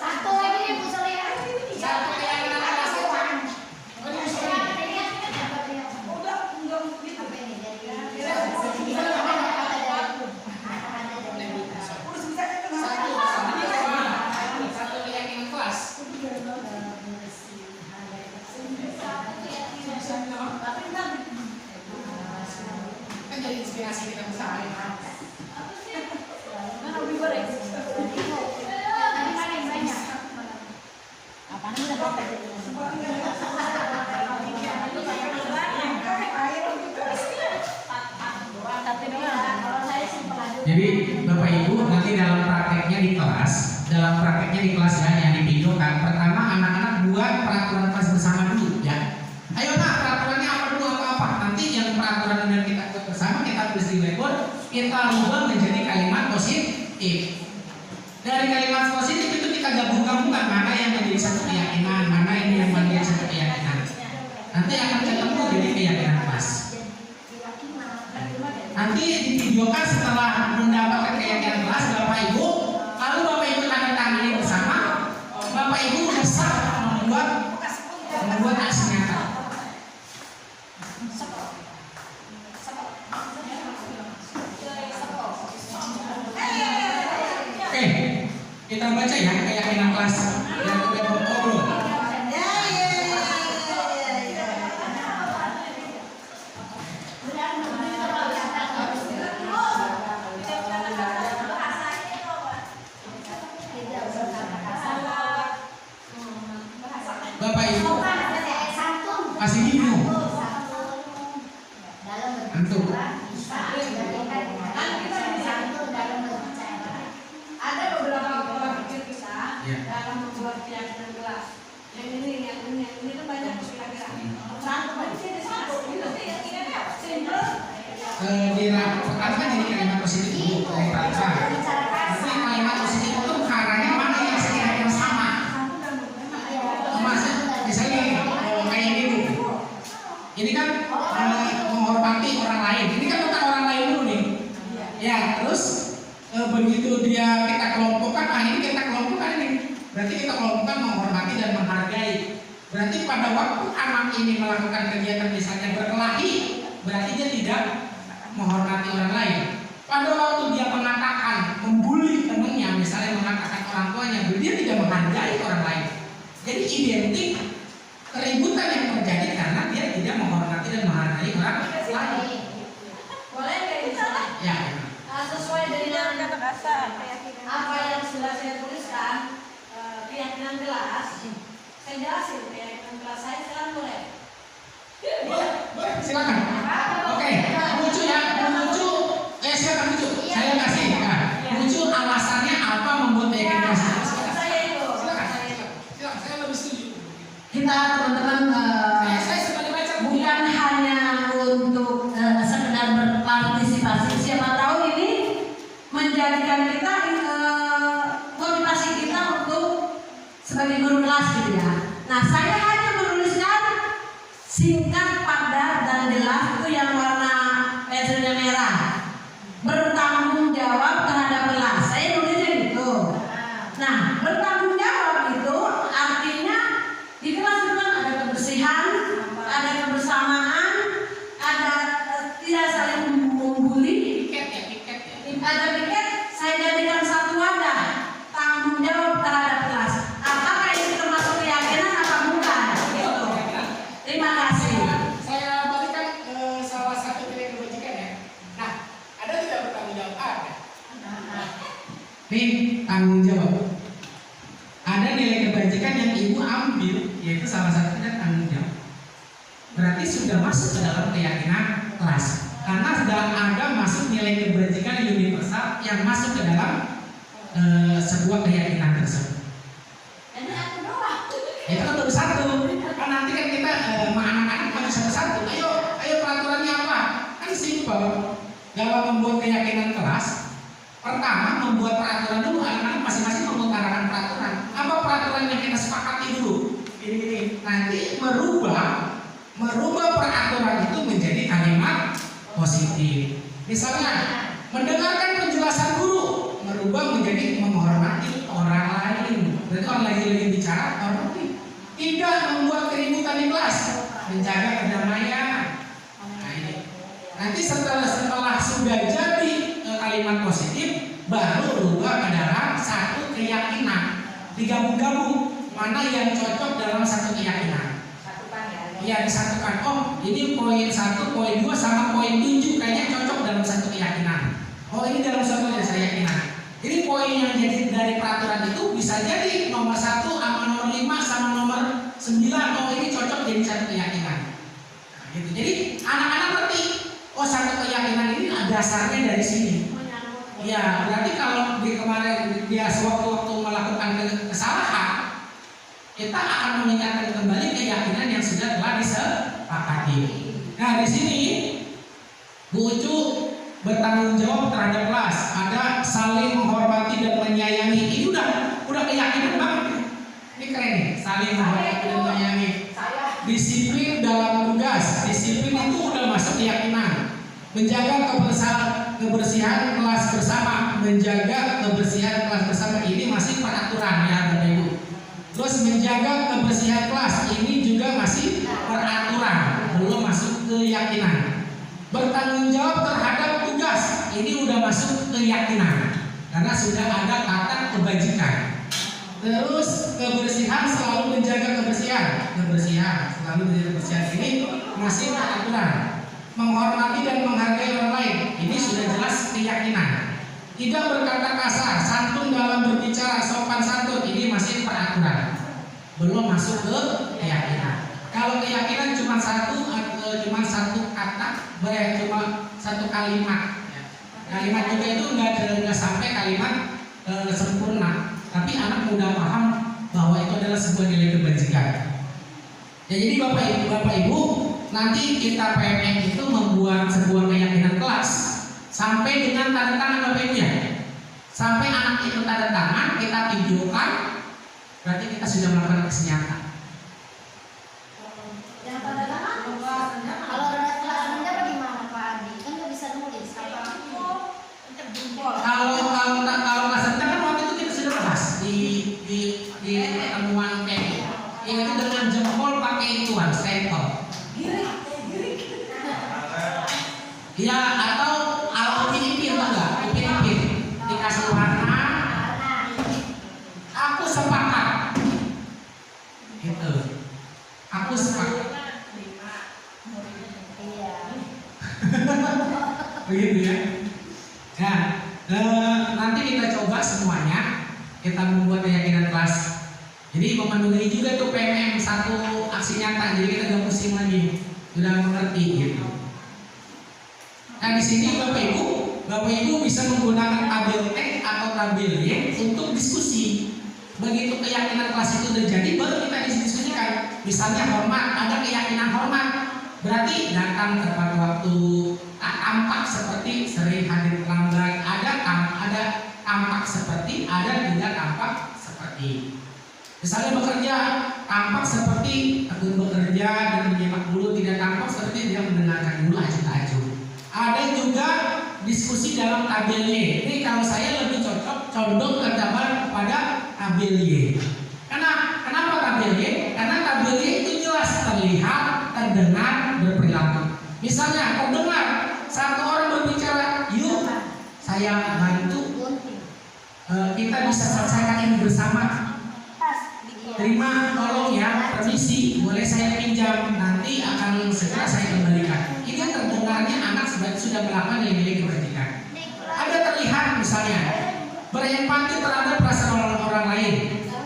Satu lagi nih Bu Solia. satu keyakinan kelas saja. Oh ini justru ini. Udah enggak gitu. Satu keyakinan kelas. Kan jadi inspirasi kita bersama. Mana lebih goreng? Tadi mana yang banyak? Apa namanya? Jadi Bapak Ibu nanti dalam prakteknya di kelas ya yang divideokan, pertama anak-anak buat peraturan kelas bersama dulu ya. Ayo nak peraturannya apa dulu apa-apa. Nanti yang peraturan yang kita buat bersama kita tulis di whiteboard, kita rubah menjadi kalimat positif. Dari kalimat positif itu kita gabung-gabungkan mana yang menjadi satu keyakinan, mana ini yang menjadi satu keyakinan. Nanti akan ketemu jadi keyakinan kelas. Nanti di video divideokan setelah mendapatkan keyakinan kelas Bapak Ibu, lalu Bapak Ibu tanda tangani bersama, Bapak Ibu sudah sah membuat aksi nyata. Oke, kita baca ya keyakinan kelas yang sudah berobrol. Bapak Ibu masih bingung? Antum? Ada beberapa pola pikir kita Ya. dalam membuat keyakinan kelas. Yang ini kan banyak kira-kira. Satu aja di satu. Simple. Pertama kan jadi kalimat positif dulu dari Praca. Tapi kalimat positif itu caranya mana yang sekiranya sama? Misalnya kayak gini. Ini kan menghormati orang lain. Ini kan bukan orang lain dulu nih. Ya, terus begitu kita kelompokkan, ini kita kelompokkan ini. Berarti kita kelompokkan menghormati dan menghargai. Berarti pada waktu anak ini melakukan kegiatan misalnya berkelahi, berarti dia tidak menghormati orang lain. Pada waktu dia mengatakan, membuli temannya, misalnya mengatakan orang tuanya, dia tidak menghargai orang lain. Jadi identik keributan yang terjadi karena dia tidak menghormati dan menghargai orang lain. Boleh kayak gitu? Ya. Sesuai dengan apa yang sudah saya tuliskan, keyakinan kelas. Saya jelasin keyakinan kelas saya sekarang boleh. Boleh, silakan. Oke, lucu ya, lucu. Silakan lucu. Saya kasih. Nah, lucu alasannya apa membuat keyakinan kelas. Saya itu. Silakan. Saya lebih setuju. Kita teman-teman Saya sebagai baca bukan hanya untuk sekedar berpartisipasi, siapa tahu ini menjadikan kita motivasi kita untuk sebagai guru kelas gitu ya. Nah, saya hanya menuliskan singkat, padat dan jelas itu yang warna pensilnya merah. Bertanggung jawab terhadap kelas. Saya nulisnya gitu. Nah, bertanggung jawab itu artinya di kelas itu kan ada kebersihan, ada kebersamaan, ada tidak saling membuli, ada piket. Saya jadikan satu wadah tanggung jawab terhadap kelas. Apakah ini termasuk keyakinan atau bukan? Gitu. Terima kasih. Saya balikan ke salah satu nilai kebajikan ya. Nah, ada tidak bertanggung jawab? Ada. Nih, tanggung jawab. Ada nilai kebajikan yang ibu ambil, yaitu salah satunya tanggung jawab. Berarti sudah masuk ke dalam keyakinan kelas. Karena sudah ada masuk nilai kebajikan universal yang masuk ke dalam sebuah keyakinan tersebut. Ini aku doang. Itu kan baru satu. Kan nanti kan kita anak-anak harus satu-satu. Ayo peraturannya apa? Kan simpel. Dalam membuat keyakinan kelas, pertama membuat peraturan dulu. Anak-anak masing-masing mengutarakan peraturan. Apa peraturan yang kita sepakati dulu? Ini nanti merubah peraturan itu menjadi kalimat positif. Misalnya mendengarkan penjelasan guru, merubah menjadi menghormati orang lain. Berarti orang lagi bicara hormati. Tidak membuat keributan di kelas, menjaga kedamaian. Nah, ini. Nanti setelah sudah jadi kalimat positif, baru berubah ke dalam satu keyakinan. Digabung-gabung mana yang cocok dalam satu keyakinan. Ya, disatukan. Oh, ini poin 1, poin 2 sama poin 7 kayaknya cocok dalam satu keyakinan. Oh, ini dalam satu keyakinan. Jadi poin yang jadi dari peraturan itu bisa jadi nomor 1 sama nomor 5 sama nomor 9. Oh, ini cocok jadi satu keyakinan. Nah, gitu. Jadi anak-anak ngerti. Oh, satu keyakinan ini dasarnya dari sini. Ya, berarti kalau di kemarin dia sewaktu-waktu melakukan kesalahan, kita akan mengingatkan kembali keyakinan yang sudah telah disepakati. Nah, di sini Bu Ucu bertanggung jawab terhadap kelas, ada saling menghormati dan menyayangi. Ini udah keyakinan banget. Ini keren nih, saling menghormati dan menyayangi. Disiplin dalam tugas, disiplin itu udah masuk keyakinan. Menjaga kebersihan kelas bersama, menjaga kebersihan kelas bersama ini masih peraturan ya Bapak Ibu. Terus menjaga kebersihan kelas ini juga masih peraturan, belum masuk keyakinan. Bertanggung jawab terhadap tugas ini udah masuk keyakinan karena sudah ada kata kebajikan. Terus kebersihan, selalu menjaga kebersihan selalu menjaga kebersihan ini masih peraturan. Menghormati dan menghargai orang lain ini sudah jelas keyakinan. Tidak berkata kasar, santun dalam berbicara, sopan santun ini masih peraturan, belum masuk ke keyakinan. Kalau keyakinan cuma satu kata, cuma satu kalimat. Kalimat juga itu nggak sampai kalimat sempurna, tapi anak mudah paham bahwa itu adalah sebuah nilai kebajikan. Ya, jadi Bapak Ibu, nanti kita PMM itu membuat sebuah keyakinan kelas sampai dengan tanda tangan Bapak Ibu ya. Sampai anak itu tanda tangan, kita videokan, berarti kita sudah melakukan keseniatan. Yang tanda tangan? Kalau ada tanda bagaimana Pak Adi? Kan nggak bisa nulis. Kalau nggak serta kan waktu itu kita sudah bahas di pertemuan PMM. Itu dengan jempol pakai ituan stempel. Ya, atau upin-ipin enggak? Upin-ipin dikasih warna. Aku sepakat. Gitu. Aku sepakat. Begitu ya. Ya, nanti kita coba semuanya. Kita membuat keyakinan kelas. Jadi memenuhi juga tuh PMM satu aksi nyata. Jadi kita nggak pusing lagi. Sudah mengerti gitu. Nah di sini Bapak Ibu bisa menggunakan tabel X atau tabel Y untuk diskusi. Begitu keyakinan kelas itu udah jadi, baru kita diskusikan. Misalnya hormat, ada keyakinan hormat, berarti datang tepat waktu, tak tampak seperti sering hadir terlambat, ada tampak seperti, ada tidak tampak seperti. Misalnya bekerja, tampak seperti tekun bekerja dan menyimak dulu, tidak tampak seperti tidak mendengarkan dulu acuh-acuh. Ada juga diskusi dalam tabel Y. Ini kalau saya lebih condong kepada tabel Y. Kenapa tabel Y? Karena tabel Y itu jelas terlihat, terdengar, berperilaku. Misalnya terdengar satu orang berbicara, yuk saya bantu, kita bisa selesaikan ini bersama. Terima, tolong ya, permisi, boleh saya pinjam, nanti akan segera saya kembalikan. Ini terdengarnya anak sudah melakukan nilai kebajikan. Ada terlihat misalnya berempati terhadap perasaan orang lain,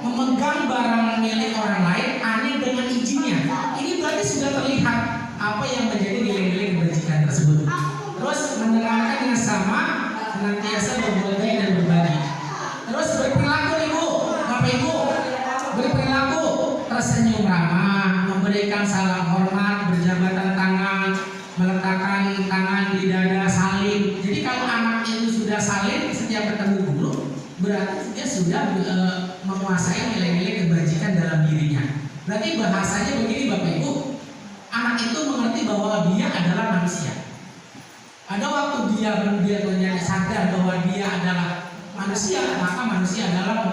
memegang barang milik orang lain aneh dengan izinnya. Ini berarti sudah terlihat apa yang menjadi nilai-nilai kebajikan tersebut. Terus mendengarkan dengan sama, senantiasa berbuat baik dan berbagi. Terus berperilaku Bapak Ibu, berperilaku tersenyum ramah, memberikan salam hormat, berjabatan tangan, meletakkan tangan di dada, salim. Jadi kalau anak itu sudah salim setiap ketemu guru, berarti dia sudah menguasai nilai-nilai kebajikan dalam dirinya. Berarti bahasanya begini Bapak Ibu, anak itu mengerti bahwa dia adalah manusia. Ada waktu dia sadar bahwa dia adalah manusia, maka manusia adalah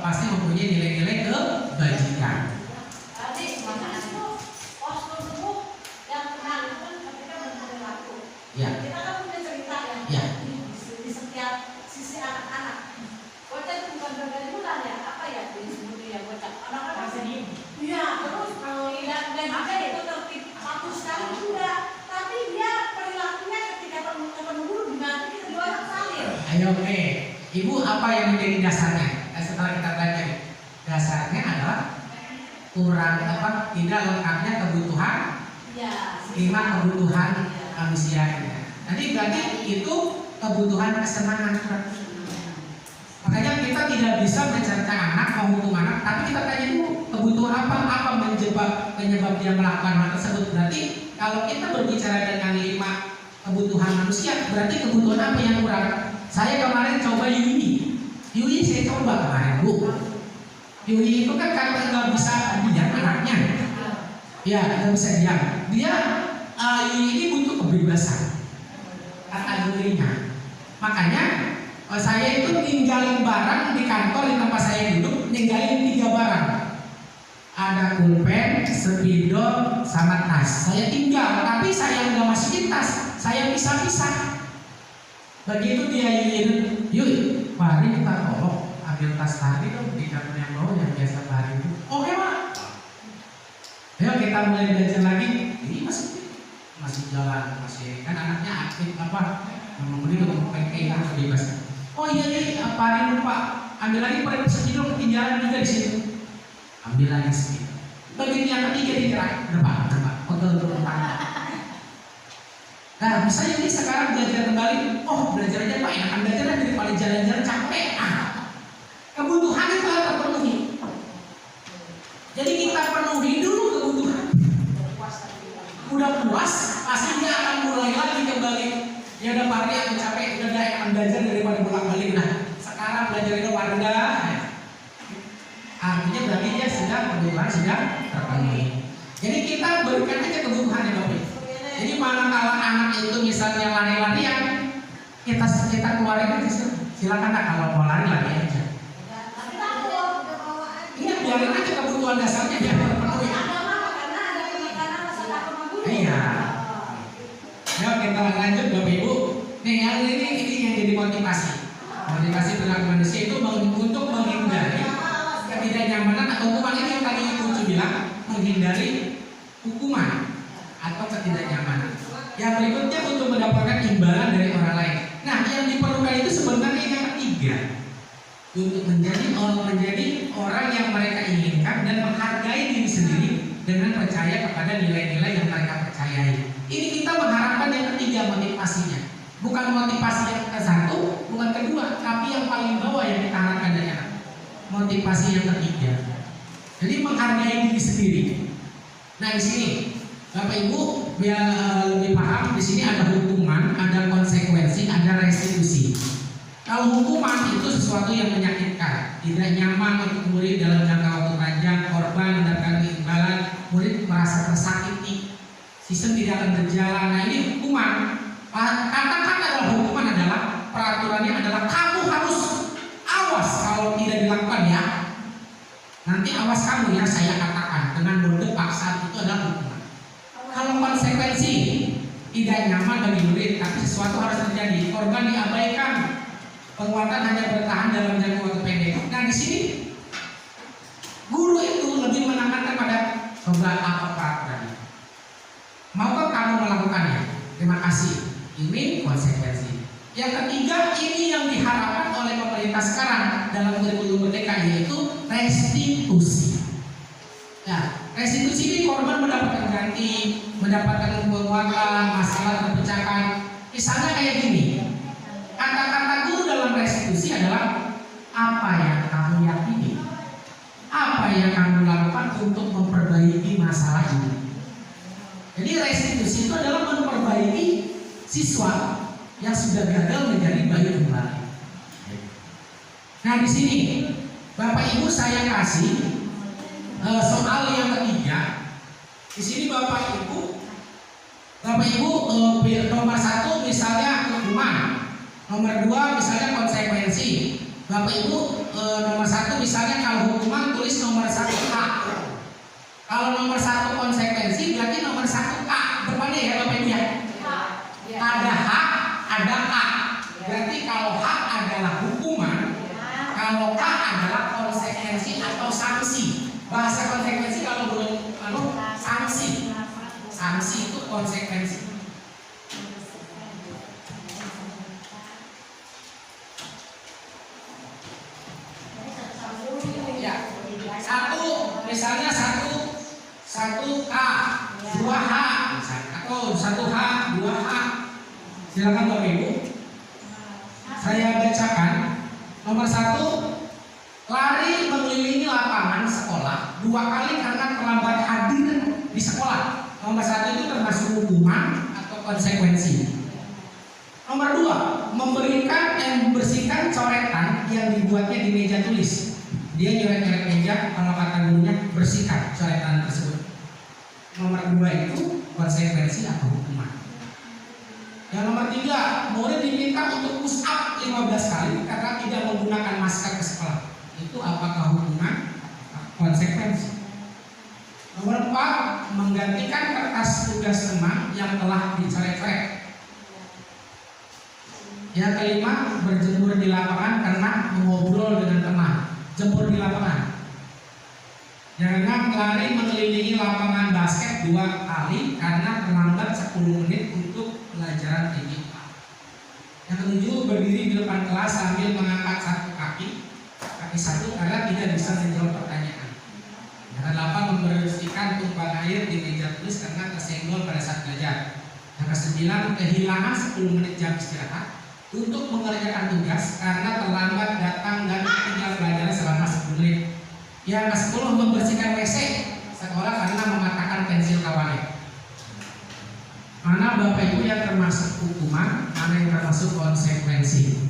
pasti mempunyai nilai-nilai kebajikan. Tadi postur tubuh yang tenang itu kan ketika berperilaku. Ya. Kita kan punya cerita Ya. di setiap sisi anak-anak. Bocah itu bukan bergandulan ya, apa ya disebutnya ya bocah. Anak-anak seni. Iya, terus kalau dan juga itu tertib satu sekali juga. Tapi dia perilakunya ketika ketemu guru gimana kita dua orang saling. Ayo oke. Ibu apa yang menjadi dasarnya? Setelah kita belajar, dasarnya adalah kurang tidak lengkapnya kebutuhan, Ya. 5 kebutuhan manusia. Nanti berarti itu kebutuhan kesenangan. Makanya kita tidak bisa mencerca anak, menghukum anak, tapi kita tanya dulu kebutuhan apa penyebab dia melakukan hal tersebut. Berarti kalau kita berbicara dengan 5 kebutuhan manusia, berarti kebutuhan apa yang kurang? Saya kemarin coba Yui saya coba kemarin Bu. Yui itu kan karena nggak bisa diam anaknya, ya nggak bisa diam. Yui ini butuh kebebasan kategorinya. Makanya saya itu ninggalin barang di kantor di tempat saya duduk, ninggalin 3 barang. Ada pulpen, spidol, sama tas. Saya tinggal, tapi saya nggak masukin tas, saya pisah-pisah. Begitu dia yuk, mari kita tolong ambil tas tadi dong di kantor yang bawah yang biasa hari itu. Oke Pak. Ayo kita mulai belajar lagi. Ini masih jalan, masih kan anaknya aktif apa? Kemudian untuk PKI bebas. Oh iya, Pak ini Pak, ambil lagi per spidol ketinggalan juga di situ. Ambil lagi sedikit. Bagian yang ketiga digerak, berapa? Pegel tangan. Nah, bisa jadi sekarang belajar kembali. Oh, belajar aja Pak, enakan belajar daripada jalan-jalan capek. Kebutuhan itu harus terpenuhi. Jadi kita penuhi dulu kebutuhan. Udah puas, pasti dia akan mulai lagi kembali. Ya udah Pak, aku capek, udah enakan belajar daripada bolak-balik. Nah, sekarang belajar itu Warga. Artinya berarti dia kebutuhan sudah terpenuhi. Jadi kita berikan aja kebutuhan ya Bapak. Jadi manakala anak itu misalnya lari-larian, kita keluarin aja. Silakan kalau mau lari aja. Ini biarin aja kebutuhan dasarnya biar terpenuhi. Iya. Ya kita lanjut Bapak Ibu. Nih yang ini yang jadi motivasi. Motivasi perilaku manusia itu untuk menghindari ketidaknyamanan atau hukuman. Ini yang tadi Ibu bilang, menghindari hukuman atau ketidaknyamanan. Yang berikutnya untuk mendapatkan imbalan dari orang lain. Nah, yang diperlukan itu sebenarnya yang ketiga, untuk menjadi orang yang mereka inginkan dan menghargai diri sendiri dengan percaya kepada nilai-nilai yang mereka percayai. Ini kita mengharapkan yang ketiga motivasinya. Bukan motivasi yang ke-1, bukan kedua, tapi yang paling bawah yang kita harapkan dari anak. Motivasi yang ketiga. Jadi menghargai diri sendiri. Nah, di sini Bapak Ibu biar lebih paham, di sini ada hukuman, ada konsekuensi, ada restitusi. Kalau hukuman itu sesuatu yang menyakitkan, tidak nyaman untuk murid dalam jangka waktu panjang, korban mendapatkan imbalan, murid merasa tersakiti, sistem tidak akan berjalan. Nah, ini hukuman. Katakan adalah hukuman adalah peraturannya adalah kamu harus awas kalau tidak dilakukan ya. Nanti awas kamu ya, saya katakan dengan mode paksaan itu adalah hukuman. Kalau konsekuensi tidak nyaman bagi murid, tapi sesuatu harus terjadi, korban diabaikan, penguatan hanya bertahan dalam jangka waktu pendek. Nah, di sini guru itu lebih menekankan pada coba apa peraturannya. Maukah kamu melakukannya? Terima kasih. Ini konsekuensi. Yang ketiga, ini yang diharapkan oleh pemerintah sekarang dalam kurikulum merdeka, yaitu restitusi. Nah, restitusi ini korban mendapatkan ganti, mendapatkan penguatan, masalah terpecahkan. Misalnya kayak gini, kata-kata guru dalam restitusi adalah apa yang kamu yakini, apa yang kamu lakukan untuk memperbaiki masalah ini. Jadi restitusi itu adalah memperbaiki siswa yang sudah gagal menjadi baik kembali. Nah, di sini Bapak Ibu saya kasih soal yang ketiga. Di sini Bapak Ibu nomor 1 misalnya hukuman, nomor 2 misalnya konsekuensi. Bapak Ibu nomor 1 misalnya kalau hukuman tulis nomor 1 K. Kalau nomor 1 konsekuensi berarti nomor 1 K depannya ya Bapak Ibu ya. Ada hak, ada K. Berarti kalau hak adalah hukuman, kalau K adalah konsekuensi atau sanksi. Bahasa konsekuensi kalau belum sanksi. Sanksi itu konsekuensi. Ya. Misalnya satu K, 2 H, atau 1 H, 2 H. Silakan Bapak Ibu. Saya bacakan. Nomor 1, lari mengelilingi lapangan sekolah 2 kali karena terlambat hadir di sekolah. Nomor 1 itu termasuk hukuman atau konsekuensi. Nomor 2, memberikan dan membersihkan coretan yang dibuatnya di meja tulis. Dia nyoret-nyoret meja, kalau kata gurunya bersihkan coretan tersebut. Nomor 2 itu konsekuensi atau hukuman. Yang nomor 3, murid diminta untuk push up 15 kali karena tidak menggunakan masker ke sekolah. Itu apakah hukuman? Konsekuensi. Nomor 4, menggantikan kertas tugas teman yang telah dicoret-coret. Yang kelima, berjemur di lapangan karena mengobrol dengan teman. Jemur di lapangan. Jangan lari mengelilingi lapangan basket 2 kali karena terlambat 10 menit untuk pelajaran TIK. Yang ketujuh, berdiri di depan kelas sambil mengangkat kaki satu karena tidak bisa menjawab pertanyaan. Yang ke-8, membersihkan tumpahan air di meja tulis karena tersenggol pada saat belajar. Yang ke-9, kehilangan 10 menit jam istirahat untuk mengerjakan tugas karena terlambat datang dan tinggal belajar selama 10 menit. Yang ke-10, membersihkan WC sekolah karena mematahkan pensil kawannya. Mana Bapak Ibu yang termasuk hukuman, mana yang termasuk konsekuensi?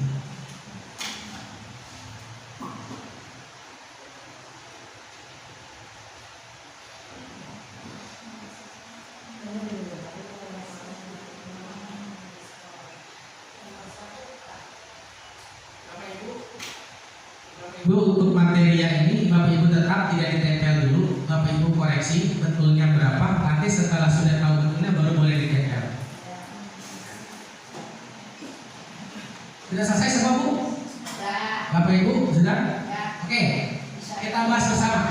Bu, untuk materi yang ini Bapak Ibu tetap tidak ditempel dulu. Bapak Ibu koreksi betulnya berapa. Nanti setelah sudah tahu betulnya baru boleh ditempel. Sudah selesai semua Bu? Bapak Ibu sudah? Oke, kita bahas bersama.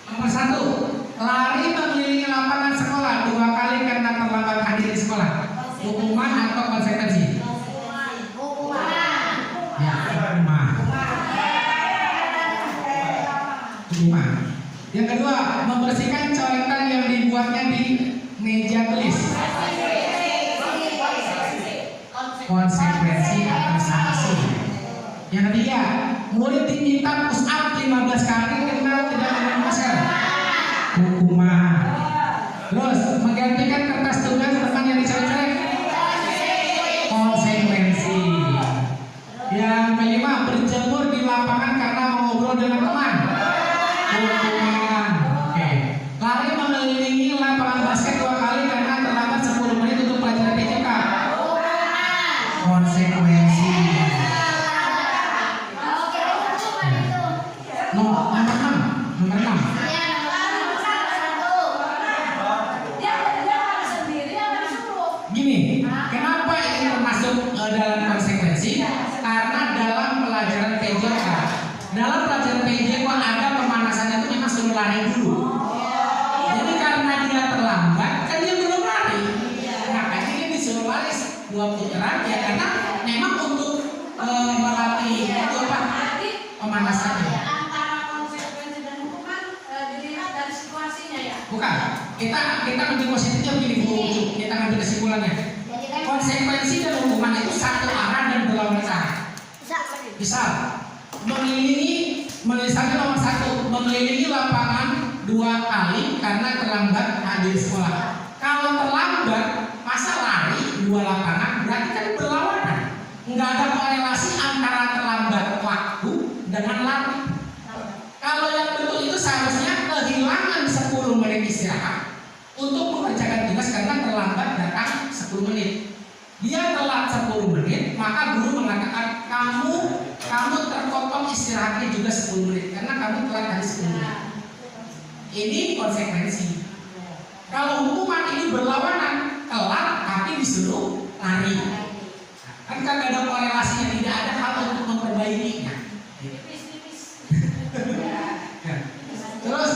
Nomor 1, lari mengelilingi lapangan sekolah 2 kali karena terlambat hadir di sekolah. Hukuman atau konsekuensi? Ya, hukuman. Yang kedua, membersihkan coretan yang dibuatnya di meja tulis. Konsekuensi atau sanksi. Yang ketiga, murid diminta push up 15 kali karena tidak menggunakan masker. Hukuman. Terus, menggantikan kertas tugas teman yang dicoret-coret. Konsekuensi. Yang kelima, berjemur di lapangan karena mengobrol dengan teman. Hukuman. Oke. Lari mengelilingi lapangan basket 2 kali karena terlambat 10 menit untuk pelajaran TIK. Konsekuensi. Nomor 6. Gini, kenapa ini termasuk dalam konsekuensi? Karena dalam pelajaran PJK, ada pemanasannya itu memang suruh lari dulu. Jadi karena dia terlambat, kan dia belum lari. Makanya dia disuruh lari 2 putaran ya karena memang untuk melatih itu apa? Pemanasannya. Antara konsekuensi dan hukuman dilihat dari situasinya ya. Bukan. Kita ambil positifnya begini Bu. Kita ambil kesimpulannya. Konsekuensi dan hukuman itu satu arah dan berlawanan arah. Misal misalnya nomor 1, mengelilingi lapangan 2 kali karena terlambat hadir sekolah. Kalau terlambat, masa lari 2 lapangan berarti kan berlawanan. Nggak ada korelasi antara terlambat waktu dengan lari. Kalau yang betul itu seharusnya kehilangan 10 menit istirahat untuk mengerjakan tugas karena terlambat datang 10 menit. Dia telat 10 menit, maka guru mengatakan kamu terpotong istirahatnya juga 10 menit karena kamu telat hari 10 menit. Ini konsekuensi. Kalau hukuman ini berlawanan, telat tapi disuruh lari. Kan kagak ada korelasinya, tidak ada hal untuk memperbaikinya. Terus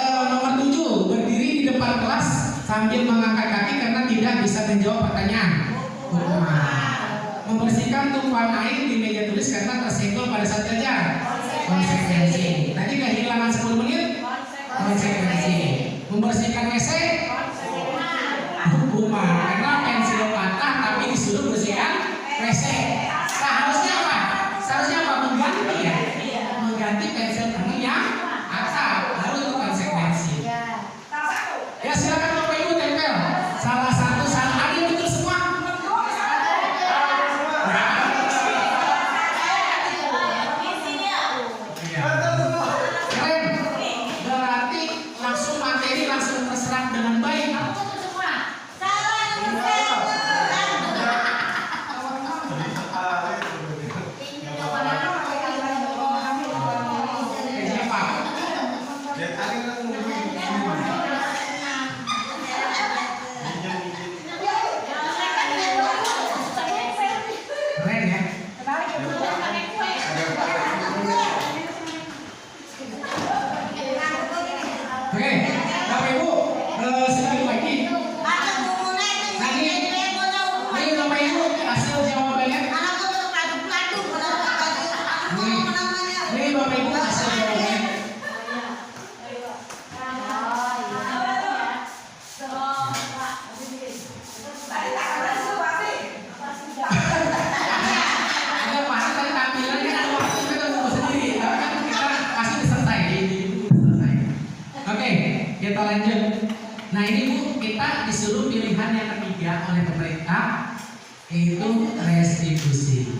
nomor 7, berdiri di depan kelas sambil mengangkat kaki karena tidak bisa menjawab pertanyaan. Membersihkan tumpahan air di meja tulis karena tersenggol pada saat belajar. Konsekuensi. Tadi kehilangan 10 menit. Konsekuensi. Membersihkan WC. Hukuman. Karena pensil patah tapi disuruh bersihkan WC. Seharusnya apa? Mengganti ya. Mengganti pensil teman yang patah. Lalu itu konsekuensi. Ya silakan Bapak Ibu tempel. Salah satu ada yang betul semua. Keren. Berarti langsung materi langsung terserap dengan baik. Oke, Bapak Ibu, sekali lagi. Ini Bapak Ibu hasil jawabannya. Ini Bapak Ibu hasil jawabannya. Ada mana tadi tampilannya ada waktu kita tunggu sendiri. Tapi kan kita pasti selesai. Selesai. Oke, kita lanjut. Nah ini Bu, kita disuruh pilihan yang ketiga oleh pemerintah, yaitu restitusi.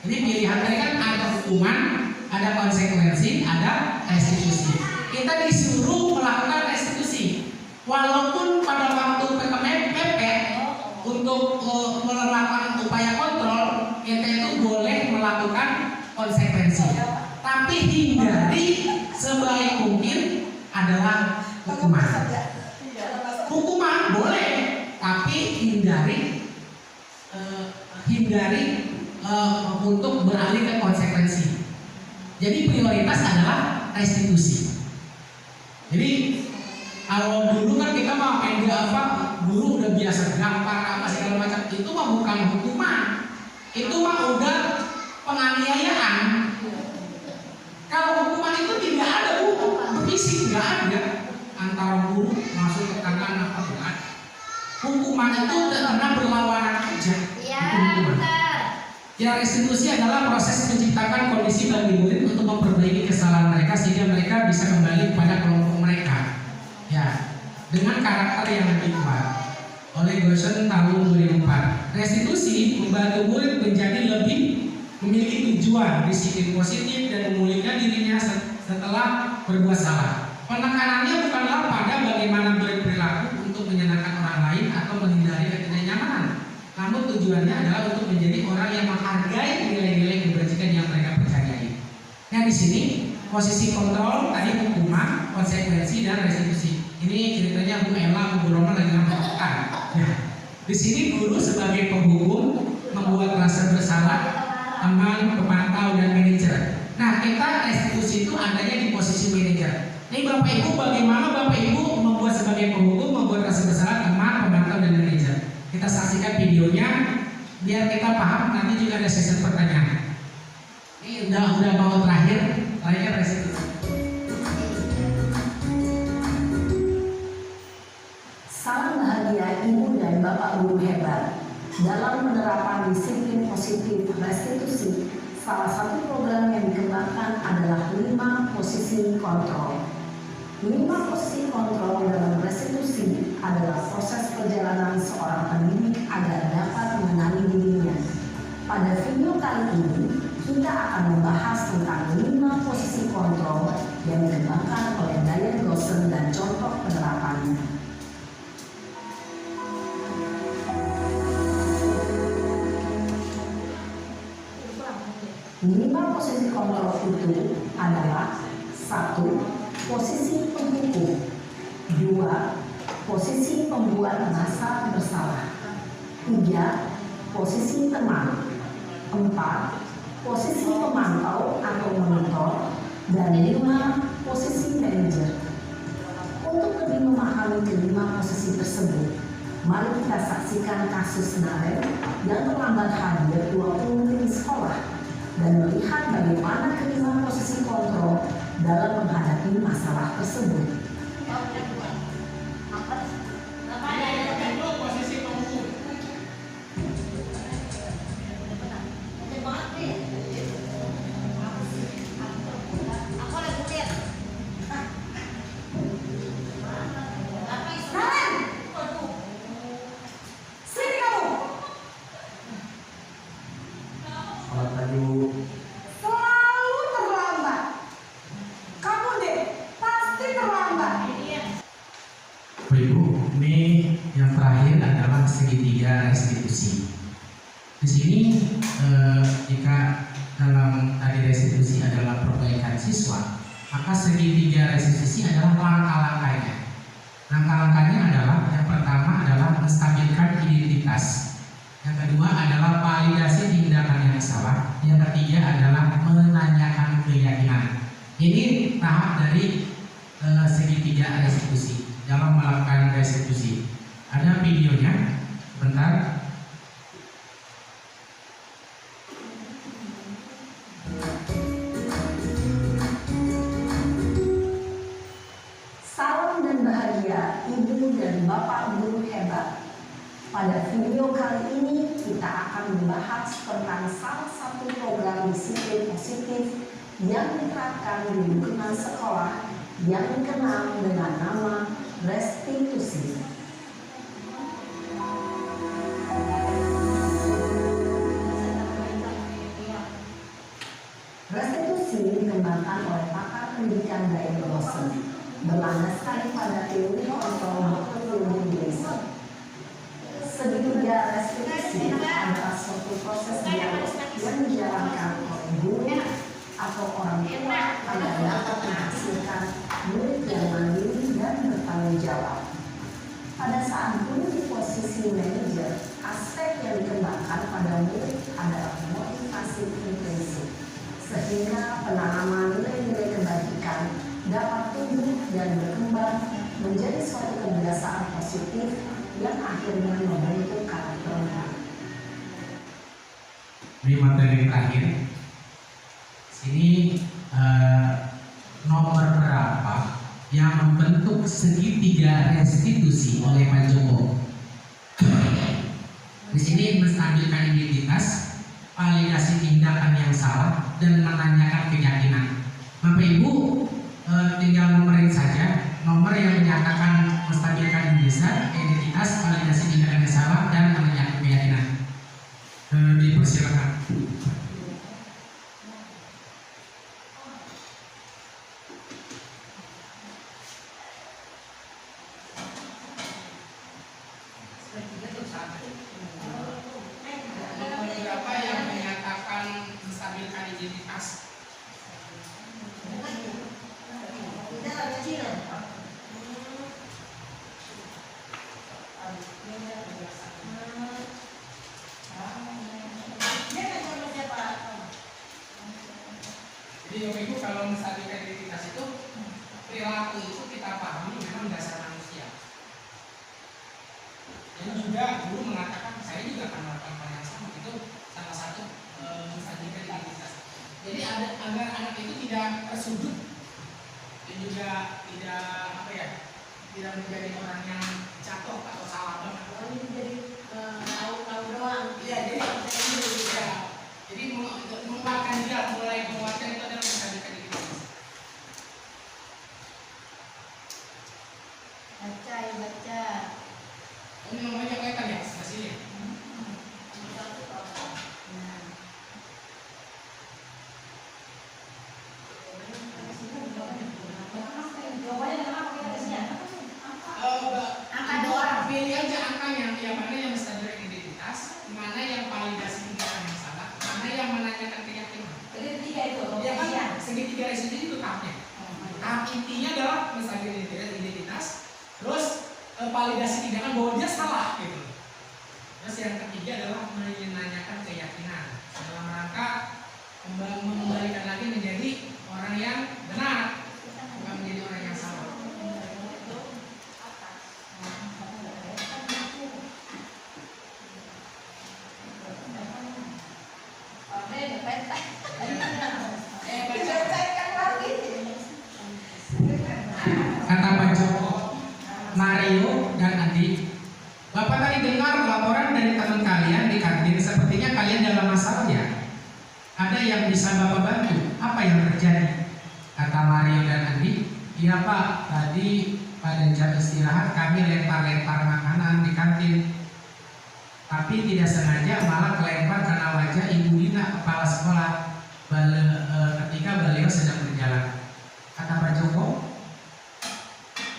Ini pilihan tadi kan ada hukuman, ada konsekuensi, ada restitusi. Kita disuruh melakukan restitusi. Walaupun pada waktu PP untuk melakukan upaya kontrol, kita itu boleh melakukan konsekuensi. Tapi hindari sebaik mungkin adalah hukuman. Hukuman boleh, tapi hindari untuk beralih ke konsekuensi. Jadi prioritas adalah restitusi. Jadi kalau dulu kan kita mah main guru udah biasa gampang apa segala macam, itu mah bukan hukuman, itu mah udah penganiayaan. Kalau hukuman itu tidak ada Bu, fisik nggak ada antara guru masuk ke tangan apa enggak. Hukuman itu karena berlawanan aja. Ya, restitusi adalah proses menciptakan kondisi bagi murid untuk memperbaiki kesalahan mereka sehingga mereka bisa kembali kepada kelompok mereka. Ya, dengan karakter yang lebih kuat. Oleh Goshen tahun 2004. Restitusi membantu murid menjadi lebih memiliki tujuan, disiplin positif dan memulihkan dirinya setelah berbuat salah. Penekanannya bukanlah pada bagaimana berperilaku untuk menyenangkan orang lain atau menghindari ketidaknyamanan. Namun tujuannya adalah untuk menjadi orang yang menghargai nilai-nilai kebajikan yang mereka percayai. Nah di sini posisi kontrol tadi hukuman, konsekuensi dan restitusi. Ini ceritanya Bu Ella, Bu Roma lagi melakukan. Nah, di sini guru sebagai penghukum membuat rasa bersalah teman, pemantau dan manajer. Nah kita restitusi itu adanya di posisi manajer. Ini Bapak Ibu bagaimana Bapak Ibu membuat sebagai penghukum membuat rasa bersalah teman, pemantau dan manajer. Kita saksikan videonya biar kita paham, nanti juga ada sesi pertanyaan. Ini udah mau terakhir restitusi. Salam bahagia Ibu dan Bapak Guru hebat. Dalam penerapan disiplin positif restitusi, salah satu program yang dikembangkan adalah 5 posisi kontrol. 5 posisi kontrol dalam restitusi adalah proses perjalanan seorang pendidik agar dapat mengenali dirinya. Pada video kali ini, kita akan membahas tentang 5 posisi kontrol yang dikembangkan oleh Diane Goshen dan contoh penerapannya. 5 posisi kontrol itu adalah 1. Posisi penghukum, 2. Posisi pembuat merasa bersalah, 3. Posisi teman, 4. Posisi pemantau atau monitor, dan 5. Posisi manajer. Untuk lebih memahami kelima posisi tersebut, mari kita saksikan kasus Naren yang terlambat hadir 20 menit di sekolah dan melihat bagaimana kelima posisi kontrol dalam menghadapi masalah tersebut. Posisi penghukum. Selalu terlambat. Kamu deh pasti terlambat. Bapak Ibu, ini yang terakhir adalah segitiga restitusi. Di sini jika dalam tadi restitusi adalah perbaikan siswa, maka segitiga restitusi adalah langkah-langkahnya. Langkah-langkahnya adalah yang pertama adalah menstabilkan identitas, yang kedua adalah validasi tindakan yang salah, yang ketiga adalah menanyakan keyakinan. Ini tahap dari segitiga restitusi dalam melakukan restitusi. Ada videonya, bentar. Salam dan bahagia Ibu dan Bapak guru hebat. Pada video kali ini kita akan membahas tentang salah satu program disiplin positif yang diterapkan di lingkungan sekolah yang dikenal dengan nama restitusi. Restitusi dikembangkan oleh pakar pendidikan Gaya Rosen, berlandaskan pada teori kontrol motivasi. Segitiga restitusi adalah suatu proses dialog yang dijalankan oleh guru atau orang tua agar dapat menghasilkan murid yang mandiri dan bertanggung jawab. Pada saat guru di posisi manajer, aspek yang dikembangkan pada murid adalah motivasi intrinsik, sehingga penanaman nilai-nilai kebajikan dapat tumbuh dan berkembang menjadi suatu kebiasaan positif yang akhirnya membentuk karakter. Di materi terakhir, sini nomor berapa yang membentuk segitiga restitusi oleh Pak Joko? Di sini menstabilkan identitas, validasi tindakan yang salah, dan menanyakan keyakinan. Bapak Ibu tinggal nomorin saja nomor yang menyatakan menstabilkan identitas, validasi tindakan yang salah, dan menanyakan keyakinan. Dipersilakan. Berapa yang menyatakan menstabilkan identitas? Jadi Bapak Ibu, kalau menstabilkan identitas itu, perilaku itu kita pahami memang dasar manusia. Dan juga guru mengatakan saya juga akan melakukan hal yang sama, itu salah satu menstabilkan identitas. Jadi agar anak itu tidak tersudut dan juga tidak menjadi orang yang jatuh atau salah banget. Ini jadi tahu doang. Iya, jadi menguatkan dia, mulai menguatkan itu adalah menstabilkan identitas. Baca. Ini namanya kelihatan ya hasilnya. Angka doang. Pilih aja angkanya, yang mana yang menstabilkan identitas, mana yang validasi tindakan yang salah, mana yang menanyakan keyakinan. Jadi tiga itu. Ya kan, segitiga restitusi itu tahapnya. Tahap intinya adalah menstabilkan identitas, terus validasi tindakan bahwa dia salah gitu. Terus yang ketiga adalah menanyakan keyakinan dalam rangka mengembalikan lagi menjadi orang yang benar, bukan menjadi orang yang salah. Kata Pak Joko, Mario dan Andi, Bapak tadi dengar laporan dari teman kalian di kantin, sepertinya kalian dalam masalah ya. Ada yang bisa Bapak bantu? Apa yang terjadi? Kata Mario dan Andi, iya Pak, tadi pada jam istirahat kami lempar-lempar makanan di kantin. Tapi tidak sengaja malah kelempar karena wajah Ibu Dina, kepala sekolah, ketika beliau sedang berjalan. Kata Pak Joko,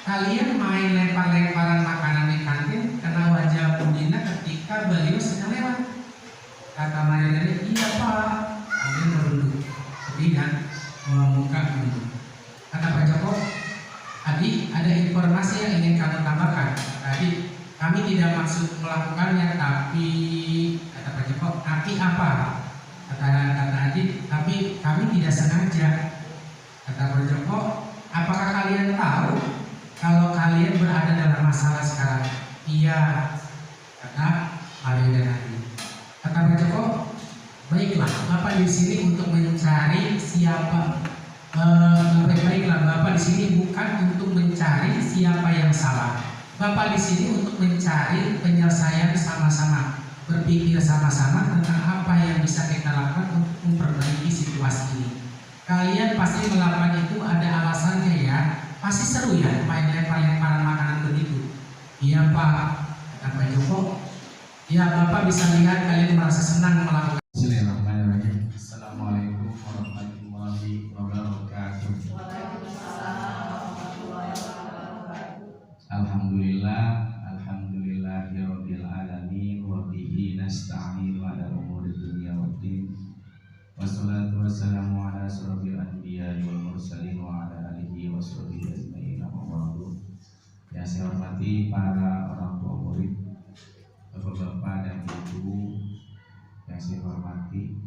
kalian main lempar-lemparan makanan di kantin kena wajah Bu Dina ketika beliau sedang lewat. Kata Mario dari, iya Pak. Kalian merunduk, sedih kan, muka gitu. Kata Pak Joko, Adi, ada informasi yang ingin kamu tambahkan. Tadi kami tidak maksud melakukannya, tapi kata Pak Joko, tapi apa? Kata Adi, tapi kami tidak sengaja. Kata Pak Joko, apakah kalian tahu masalah sekarang? Iya, kata Mario dan Adi. Kata Pak Joko, baiklah, Bapak di sini untuk mencari siapa. Baiklah, Bapak di sini bukan untuk mencari siapa yang salah. Bapak di sini untuk mencari penyelesaian sama-sama, berpikir sama-sama tentang apa yang bisa kita lakukan untuk memperbaiki situasi ini. Kalian pasti melakukan itu ada alasannya ya. Pasti seru ya main lempar-lemparan makanan begitu. Iya Pak, kata Pak Joko. Ya Bapak bisa lihat kalian merasa senang melakukan. Bismillahirrahmanirrahim. Assalamualaikum warahmatullahi wabarakatuh. Alhamdulillah, alhamdulillahirabbil alamin wa bihi nasta'in ala umuri dunya waddin. Wassalatu wassalamu ala asrofil anbiya wal mursalin wa ala alihi wa sahbihi ajma'in. Yang saya hormati para orang tua murid, bapak-bapak dan ibu yang saya hormati,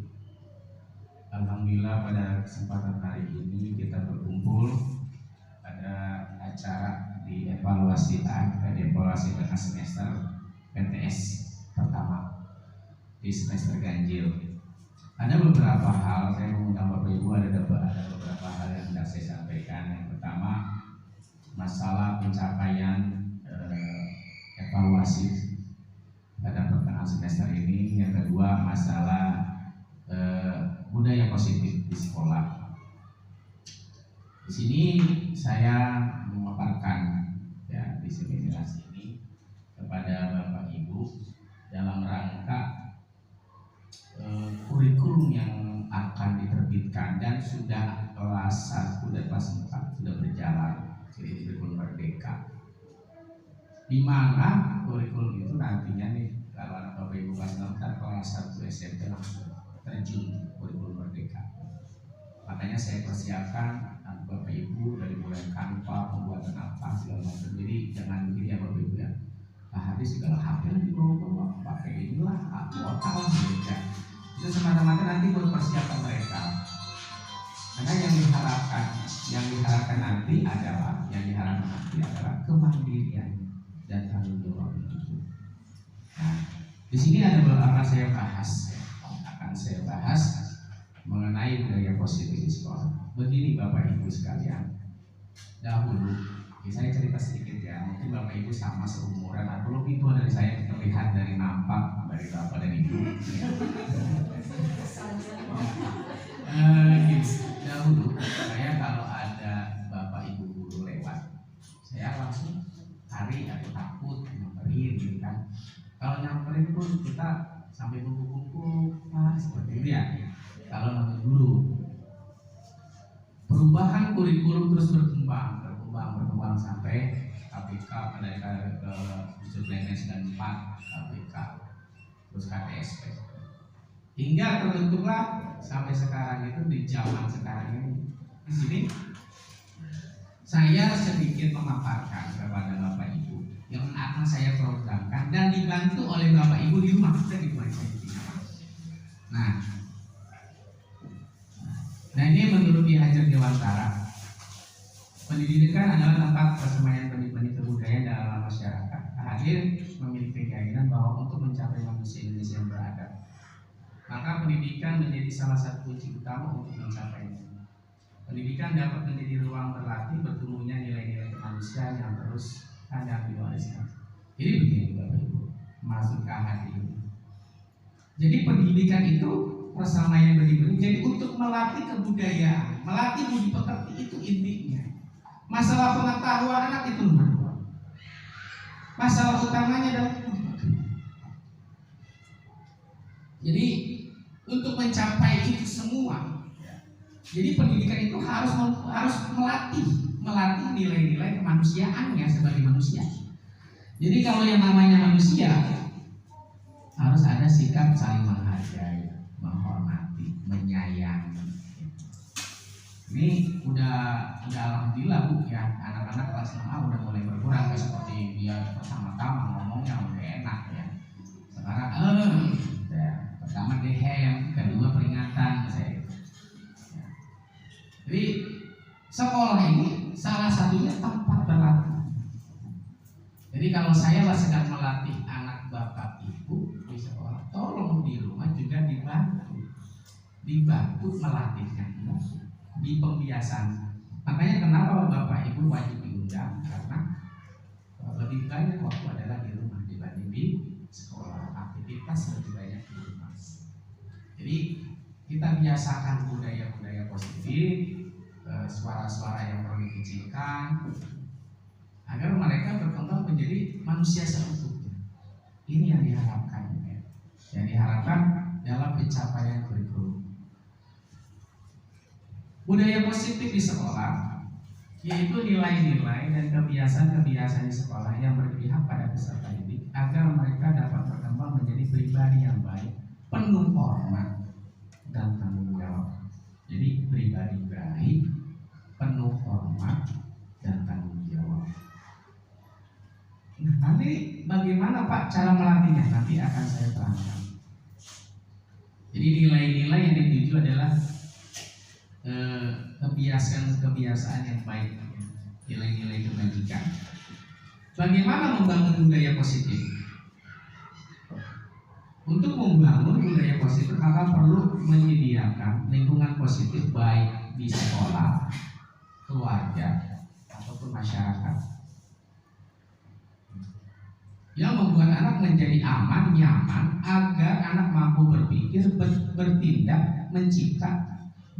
alhamdulillah pada kesempatan hari ini kita berkumpul pada acara di evaluasi tengah semester PTS pertama di semester ganjil. Ada beberapa hal, saya mengundang Bapak Ibu, ada beberapa hal yang hendak saya sampaikan. Yang pertama, masalah pencapaian evaluasi pada pertengahan semester ini. Yang kedua, masalah budaya positif di sekolah. Di sini saya memaparkan ya di seminar ini kepada Bapak Ibu dalam rangka kurikulum yang akan diterbitkan dan sudah kelas 1 dan kelas 4 sudah berjalan, jadi kurikulum merdeka, di mana kurikulum itu nantinya nih kalau anak Bapak Ibu kelas 6 kelas 1 SMP langsung terjun kurikulum merdeka. Makanya saya persiapkan anak Bapak Ibu dari mulai kanva, pembuatan apa segala macam. Jadi jangan begini ya Bapak Ibu ya, hari segala hafal di bawah pakai inilah kuota ya. Itu semata-mata nanti buat persiapan mereka. Karena yang diharapkan nanti adalah kemandirian dan tanggung jawab itu. Nah, di sini ada beberapa akan saya bahas mengenai budaya positif di sekolah. Begini Bapak Ibu sekalian, dahulu saya cerita sedikit ya, mungkin Bapak Ibu sama seumuran atau lebih tua dari saya, terlihat dari nampak dari Bapak dan Ibu. Dahulu saya kalau ada Bapak Ibu guru lewat, saya langsung lari atau takut nyamperin gitu kan. Kalau nyamperin pun kita sampai kumpul-kumpul seperti itu ya. Kalau namanya guru, perubahan kurikulum terus berkembang sampai KPK dari Disiplinmen 94, KPK, terus KTSP, hingga terbentuklah sampai sekarang itu di zaman sekarang ini. Di sini saya sedikit memaparkan kepada Bapak Ibu yang akan saya programkan dan dibantu oleh Bapak Ibu di rumah kita di rumah saya. Nah ini menurut Ki Hajar Dewantara, pendidikan adalah tempat persemaian benih-benih kebudayaan dalam masyarakat. Hadir memiliki keyakinan bahwa untuk mencapai manusia Indonesia yang beradab, maka pendidikan menjadi salah satu kunci utama untuk mencapainya. Pendidikan dapat menjadi ruang berlatih bertumbuhnya nilai-nilai kemanusiaan yang terus ada diwariskan. Jadi begini Bapak Ibu, masuk ke hati ini. Jadi pendidikan itu persamaan benih-benih. Jadi untuk melatih kebudayaan, melatih budi pekerti itu intinya. Masalah pengetahuan anak itu nomor 2. Masalah utamanya adalah jadi untuk mencapai itu semua, jadi pendidikan itu harus melatih nilai-nilai kemanusiaannya sebagai manusia. Jadi kalau yang namanya manusia harus ada sikap saling menghargai, menghormati, menyayangi. Ini udah alhamdulillah Bu ya, anak-anak kelas 6A udah mulai berkurang seperti dia pertama-tama ngomongnya udah enak ya. Sekarang pertama dehem, kedua peringatan saya. Ya. Jadi sekolah ini salah satunya tempat berlatih. Jadi Jadi kalau saya sedang melatih anak bapak ibu di sekolah, tolong di rumah juga dibantu melatihnya di pembiasaan. Makanya kenapa bapak ibu wajib diundang, karena lebih banyak waktu adalah di rumah dibanding di sekolah. Aktivitas lebih banyak di rumah. Jadi kita biasakan budaya-budaya positif, suara-suara yang perlu dikecilkan, agar mereka berkembang menjadi manusia seutuhnya. Ini yang diharapkan, yang diharapkan dalam pencapaian kurikulum. Budaya positif di sekolah yaitu nilai-nilai dan kebiasaan-kebiasaan di sekolah yang berpihak pada peserta didik agar mereka dapat berkembang menjadi pribadi yang baik, penuh hormat dan tanggung jawab. Jadi pribadi baik, penuh hormat dan tanggung jawab. Nah, nanti bagaimana Pak cara melatihnya? Nanti akan saya terangkan. Jadi nilai-nilai yang dituju adalah kebiasaan yang baik, nilai-nilai kebajikan. Bagaimana membangun budaya positif? Untuk membangun budaya positif maka perlu menyediakan lingkungan positif baik di sekolah, keluarga, ataupun masyarakat, yang membuat anak menjadi aman, nyaman, agar anak mampu berpikir, bertindak, mencipta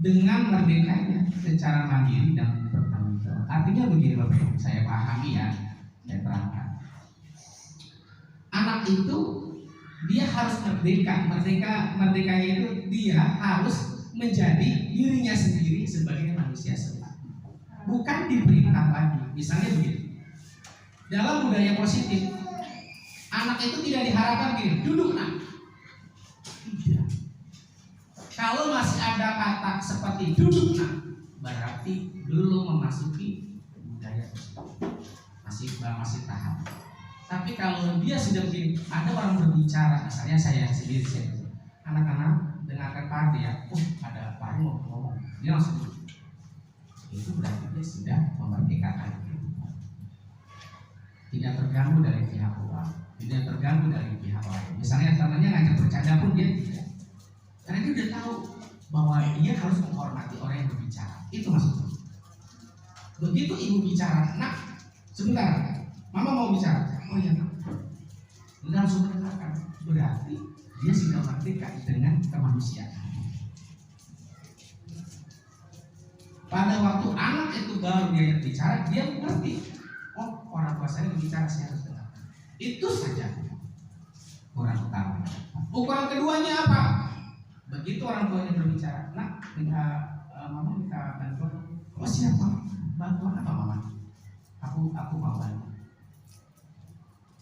dengan merdekanya secara mandiri dan bertanggung jawab. Artinya begini Bapak, saya pahami ya, saya terangkan. Anak itu dia harus merdekanya itu dia harus menjadi dirinya sendiri sebagai manusia sempurna, bukan diperintah lagi. Misalnya begini, dalam budaya positif, anak itu tidak diharapkan gini, duduk nak. Tidak. Kalau masih ada kata seperti duduk nak, berarti belum memasuki budaya positif, masih tahap. Tapi kalau dia sudah begini, ada orang berbicara, misalnya saya sendiri, anak-anak dengarkan Pak Ardi ya, ada Pak Ardi mau ngomong, dia langsung duduk. Itu berarti dia sudah memerdekakan, tidak terganggu dari pihak luar, tidak terganggu dari pihak lain. Misalnya temannya ngajak bercanda pun dia tidak, karena dia udah tahu bahwa dia harus menghormati orang yang berbicara. Itu maksudnya. Begitu ibu bicara, nak sebentar, mama mau bicara. Oh iya nak, dia langsung mendengarkan. Berarti dia sudah merdeka dengan kemanusiaan. Pada waktu anak itu baru dia bicara, dia mengerti. Oh, orang tua saya berbicara, saya harus dengar. Itu saja ukuran utama. Ukuran keduanya apa? Begitu orang tuanya berbicara, nak mama minta bantuan. Oh siapa? Bantuan apa mama? Aku mau bantu.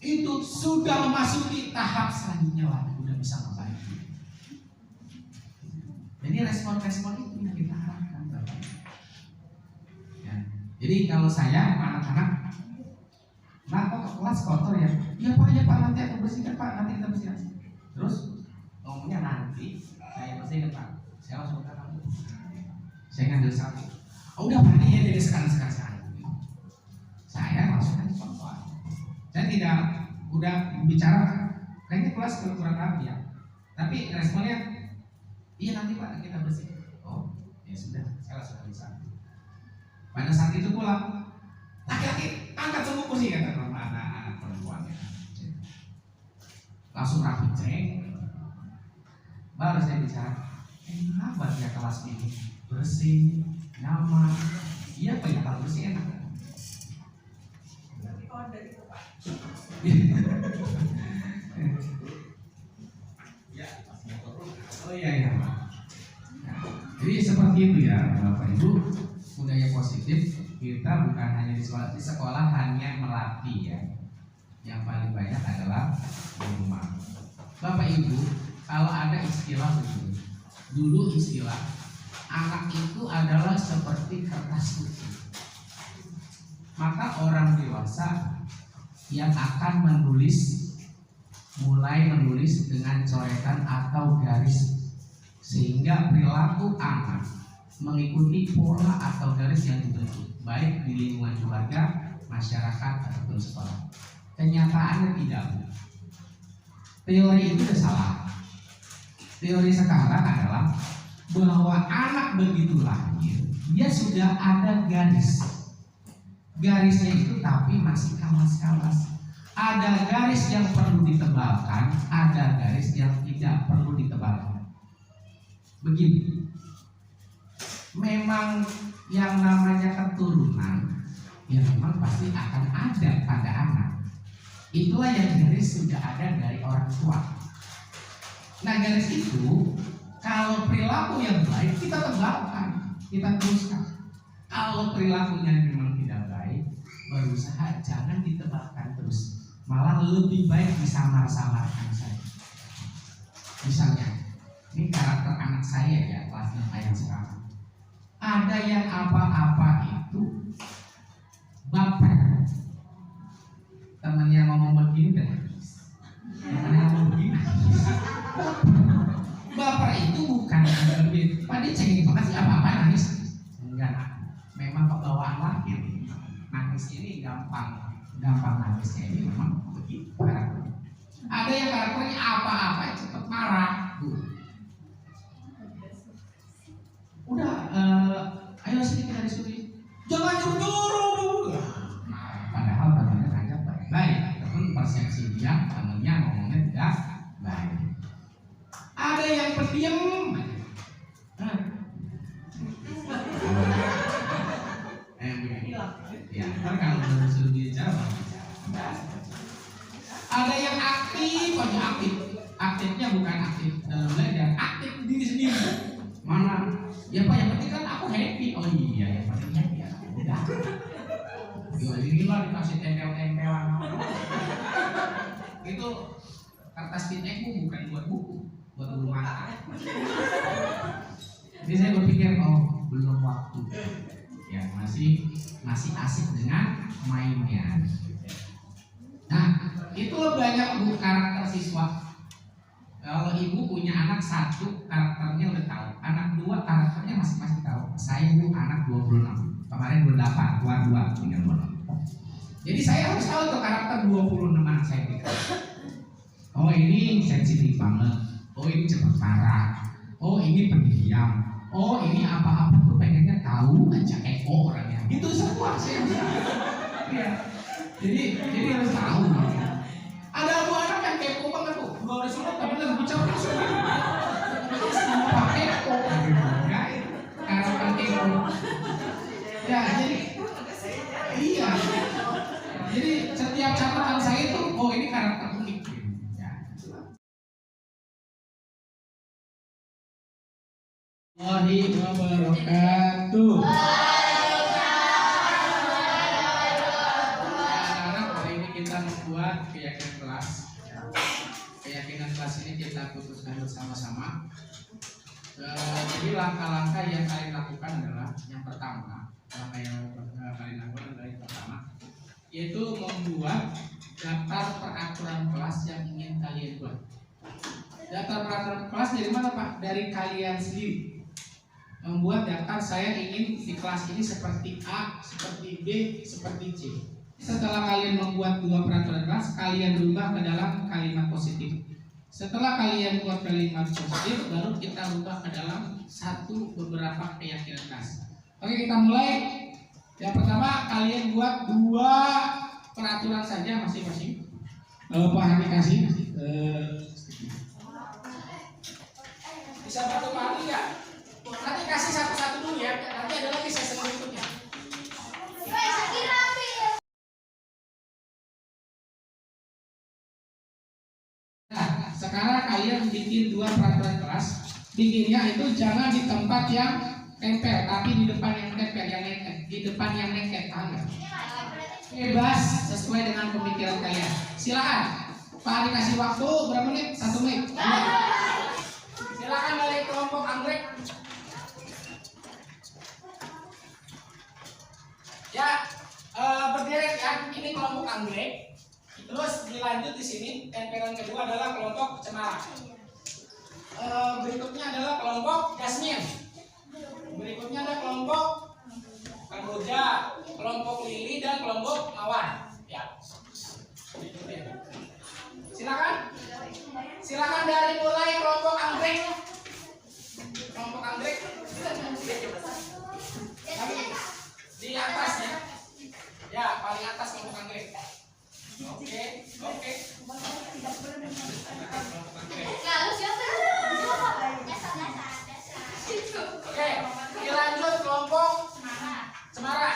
Itu sudah memasuki tahap selanjutnya lagi, udah bisa membantu. Jadi respon-respon itu yang kita harapkan, Bapak. Ya. Jadi kalau saya anak-anak, nah kok ke kelas kotor ya? Iya Pak, nanti aku bersihkan Pak, nanti kita bersihkan. Terus ngomongnya nanti saya bersihkan Pak, saya langsung ke kamu. Saya ngambil satu. Oh udah Pak, ya jadi sekarang. Saya langsung kasih contoh. Saya tidak udah bicara, kayaknya kelas kurang rapi ya. Tapi responnya, iya nanti Pak kita bersihkan. Oh ya sudah, saya langsung kasih satu. Pada saat itu pula, laki-laki angkat semua kursi kata anak perempuannya. Langsung rapi ceng. Baru saya bicara, kenapa dia kelas ini bersih, nyaman? Iya Pak ya, kalau bersih enak. Oh iya. Jadi seperti itu ya Bapak Ibu, budaya positif kita bukan hanya di sekolah hanya melatih ya. Yang paling banyak adalah di rumah. Bapak Ibu, kalau ada istilah begini, dulu istilah anak itu adalah seperti kertas putih. Maka orang dewasa yang akan mulai menulis dengan coretan atau garis, sehingga perilaku anak mengikuti pola atau garis yang dibentuk baik di lingkungan keluarga, masyarakat ataupun sekolah. Kenyataannya tidak. Teori itu sudah salah. Teori sekarang adalah bahwa anak begitu lahir, dia sudah ada garis. Garisnya itu tapi masih kalas-kalas. Ada garis yang perlu ditebalkan, ada garis yang tidak perlu ditebalkan. Begini, memang yang namanya keturunan, ya memang pasti akan ada pada anak. Itulah yang garis sudah ada dari orang tua. Nah garis itu, kalau perilaku yang baik kita tebalkan, kita teruskan. Kalau perilakunya memang tidak baik, berusaha jangan ditebalkan terus. Malah lebih baik disamar-samarkan saja. Misalnya, ini karakter anak saya ya, kelas 5 yang sekarang. Ada yang apa-apa itu baper. Temannya ngomong begini dan nangis. Temannya ngomong begini nangis. Baper itu bukan lebih, Pak dia cengeng banget sih apa-apa nangis. Enggak, memang kebawaan lahir. Nangis ini gampang nangisnya ini memang begitu karakternya. Ada yang karakternya apa-apa cepat marah. Udah, ayo sini kita diskusi. Jangan nyuruh-nyuruh. Nah, padahal temannya ngajak baik-baik, tapi persepsi dia temannya ngomongnya tidak baik. Ada yang pendiam. Ya, ntar kalau suruh bicara baru bicara. Ada yang aktif, aja aktif. Aktifnya bukan aktif dalam belajar, aktif diri sendiri. Mana? Ya Pak, yang penting kan aku happy. Oh iya, yang penting happy ya. Udah. Ini lah dikasih tempel-tempelan. Itu kertas pinekmu bukan buat buku, buat guru mata. Jadi saya berpikir, oh belum waktu. Ya masih asik dengan mainnya. Nah, itu banyak bu karakter siswa. Kalau ibu punya anak satu, karakternya udah tahu. Anak dua, karakternya masing-masing tahu. Saya bu anak 26, kemarin 28, tua 2, tinggal 26. Jadi saya harus tahu tuh karakter 26 anak saya gitu. Oh ini sensitif banget. Oh ini cepat marah. Oh ini pendiam. Oh ini apa-apa tuh pengennya tahu aja Eko orangnya. Itu semua saya bisa. Ya. Jadi harus tahu. Ada bu anak yang kepo banget bu. Gak ada surat tapi lagi bicara langsung. Pak Eko. Ya, karakter Eko. Ya jadi iya. Jadi setiap catatan saya itu, oh ini karakter unik. Ya. Waalaikumsalam warahmatullahi wabarakatuh. Anak-anak, hari ini kita membuat keyakinan kelas. Keyakinan kelas ini kita putuskan bersama-sama. Jadi langkah-langkah yang kalian lakukan adalah yang pertama, yaitu membuat daftar peraturan kelas yang ingin kalian buat. Daftar peraturan kelas dari mana Pak? Dari kalian sendiri. Membuat daftar saya ingin di kelas ini seperti A, seperti B, seperti C. Setelah kalian membuat 2 peraturan kelas, kalian rubah ke dalam kalimat positif. Setelah kalian buat kalimat positif, baru kita rubah ke dalam beberapa keyakinan kelas. Oke, kita mulai. Yang pertama, kalian buat 2 peraturan saja masing-masing. Pak Hani kasih. Bisa bantu Pak Hani nggak? Nanti kasih satu-satu dulu ya. Nanti ada lagi sesi berikutnya. Nah, sekarang kalian bikin 2 peraturan kelas. Bikinnya itu jangan di tempat yang tempel, tapi di depan yang tempel, yang neket. Di depan yang neket, enggak? Bebas sesuai dengan pemikiran kalian. Silakan. Pak Ari kasih waktu berapa menit? 1 menit. Silakan dari kelompok anggrek. Ya, berderet ya. Ini kelompok anggrek. Terus dilanjut di sini. Tempelan kedua adalah kelompok cemara. Berikutnya adalah kelompok jasmin. Berikutnya ada kelompok kamboja, kelompok lili dan kelompok mawar. Ya. Silakan dari mulai kelompok anggrek. Kelompok anggrek. Di atas ya. Ya, paling atas kelompok anggrek. Oke, oke. Kelompok anggrek. Oke, dilanjut kelompok cemara.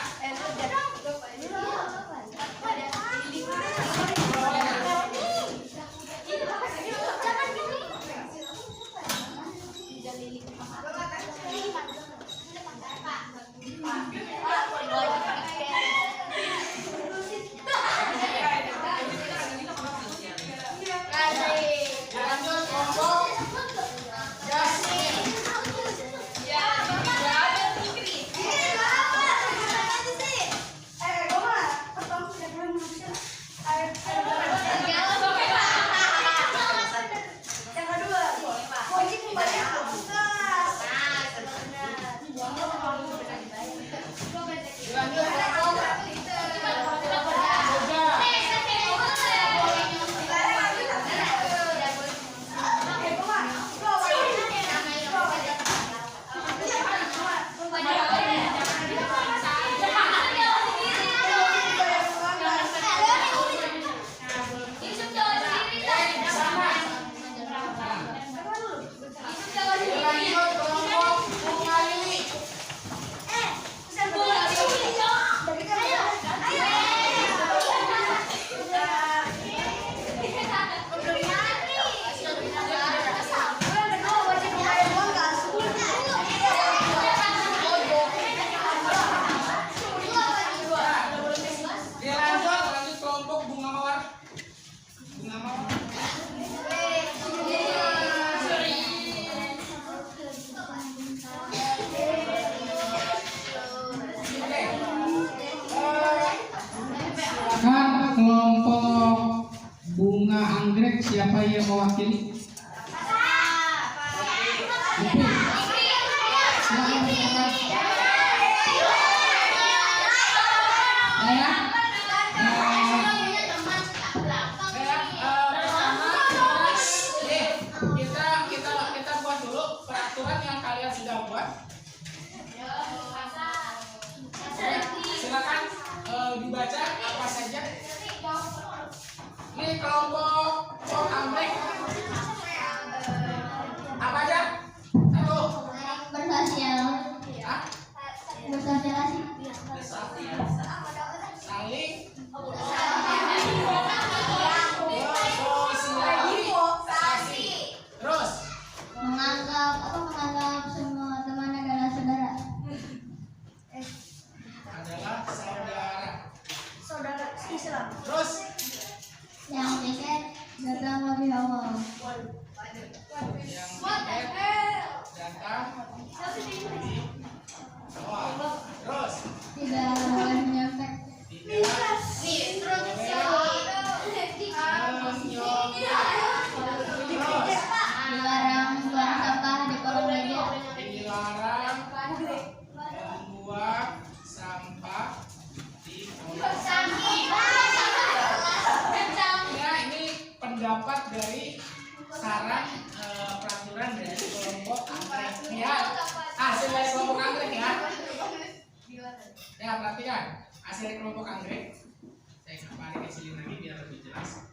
Dilanjut kelompok jasmin. Dilanjut kelompok yoga. Dilanjut kelompok bunga lili. Lanjut kelompok bunga mawar. Bunga mawar. Silakan kelompok bunga anggrek siapa yang mewakili? Upi. Silakan bergerak. Kita buat dulu peraturan yang kalian sudah buat. Silakan dibaca apa saja. Ini kelompok anggrek apa aja? Satu. Hah? Saling bersosialisasi. Terus menganggap semua teman adalah saudara. adalah saudara. Islam. Terus Yang dekat datang lebih awal. yang datang di awal. Terus Tidak boleh menyontek. Dilarang membuang sampah di kolong meja. dilarang membuang sampah di kolong. Ya, ini pendapat dari saran peraturan dari kelompok anggrek ya. Hasil dari kelompok anggrek ya. Ya, perhatikan hasil dari kelompok anggrek. Saya kembali ke sini lagi biar lebih jelas.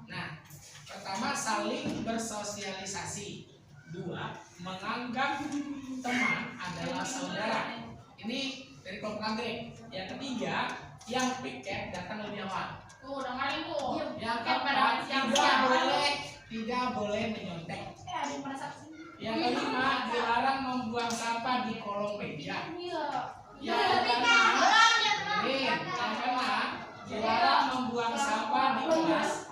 Nah, pertama saling bersosialisasi. Dua, menganggap teman adalah saudara. Ini dari kelompok anggrek. Yang ketiga, yang piket datang lebih awal. Tuh, dengerin tuh. Yang keempat, tidak boleh menyontek. Yang kelima, dilarang membuang sampah di kolong meja. Yang keenam, dilarang membuang sampah di kelas.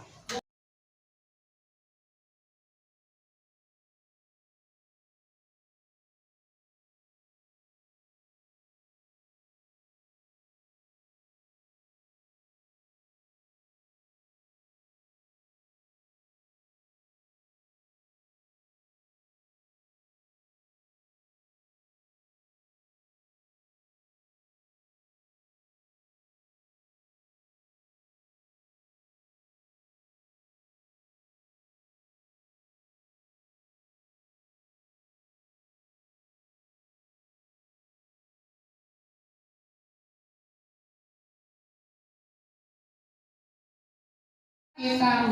Kita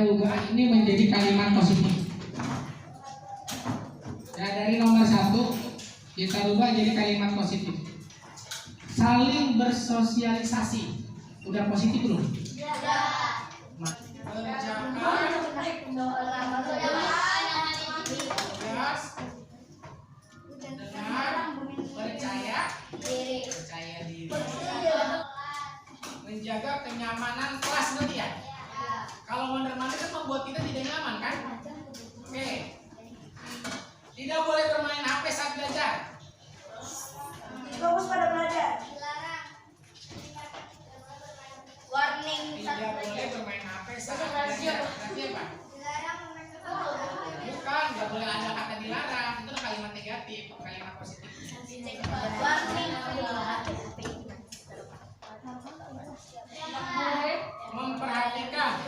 rubah ini menjadi kalimat positif. Ya, dari nomor 1 kita rubah jadi kalimat positif. Saling bersosialisasi. Udah positif belum? Percaya diri. Menjaga kenyamanan kelas nanti ya. Kalau mondar-mandir kan membuat kita tidak nyaman kan? Oke. Tidak boleh bermain HP saat belajar. Fokus pada belajar. Warning. Tidak boleh bermain HP saat belajar. Berarti apa? Bukan, nggak boleh ada kata dilarang. Itu kalimat negatif, kalimat positif. Memperhatikan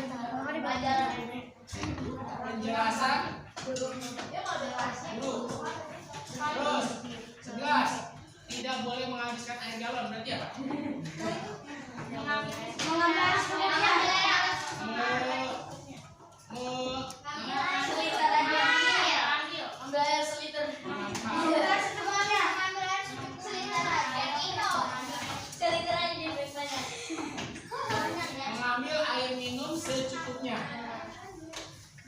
penjelasan guru. Terus 11, tidak boleh menghabiskan air galon. Berarti apa? Mengambil air minum secukupnya.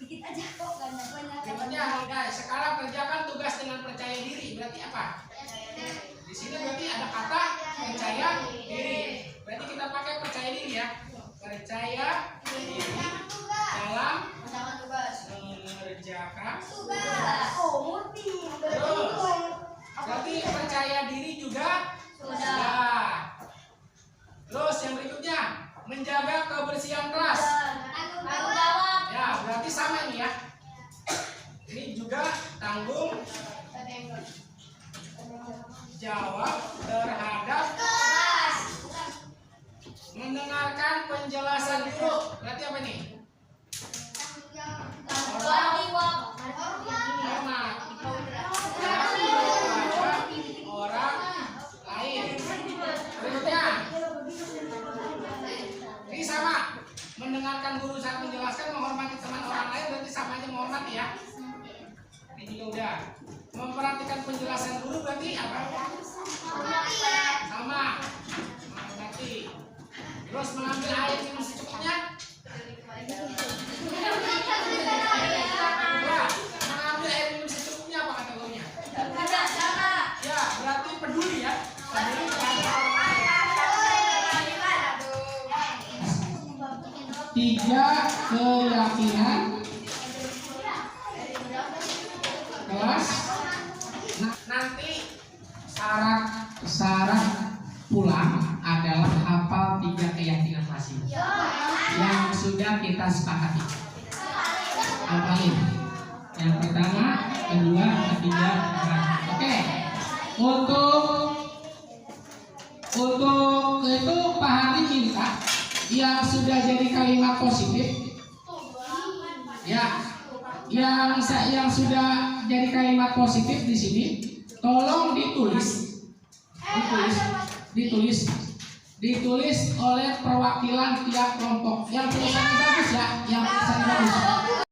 Dikit aja kok, banyak. Berikutnya, guys, sekarang kerjakan tugas dengan percaya diri. Berarti apa? Di sini berarti ada kata percaya diri. Berarti kita pakai percaya diri ya. Percaya diri dalam mengerjakan tugas. Terus, berarti percaya diri juga sudah. Terus yang berikutnya, menjaga kebersihan kelas. Ya, berarti sama nih ya. Ini juga tanggung jawab terhadap mendengarkan penjelasan guru. Berarti apa nih? Orang lain. Berikutnya, ini sama. Mendengarkan guru saat menjelaskan, menghormati teman orang lain, berarti sama aja menghormati ya. Ini juga udah. Memperhatikan penjelasan guru berarti apa? Sama. Menghormati. Terus mengambil air minum secukupnya. Ya, mengambil air minum secukupnya apa kata gurunya? Ya, berarti peduli ya. Peduli terhadap orang lain. 3, keyakinan kelas. Nanti syarat pulang adalah hafal 3 keyakinan masing yang sudah kita sepakati. Hafalin. Yang pertama, kedua, ketiga, keempat. Oke. Untuk itu Pak Hadi minta yang sudah jadi kalimat positif, ya, yang sudah jadi kalimat positif di sini, tolong ditulis oleh perwakilan tiap kelompok. Yang tulisannya bagus ya, yang tulisannya bagus.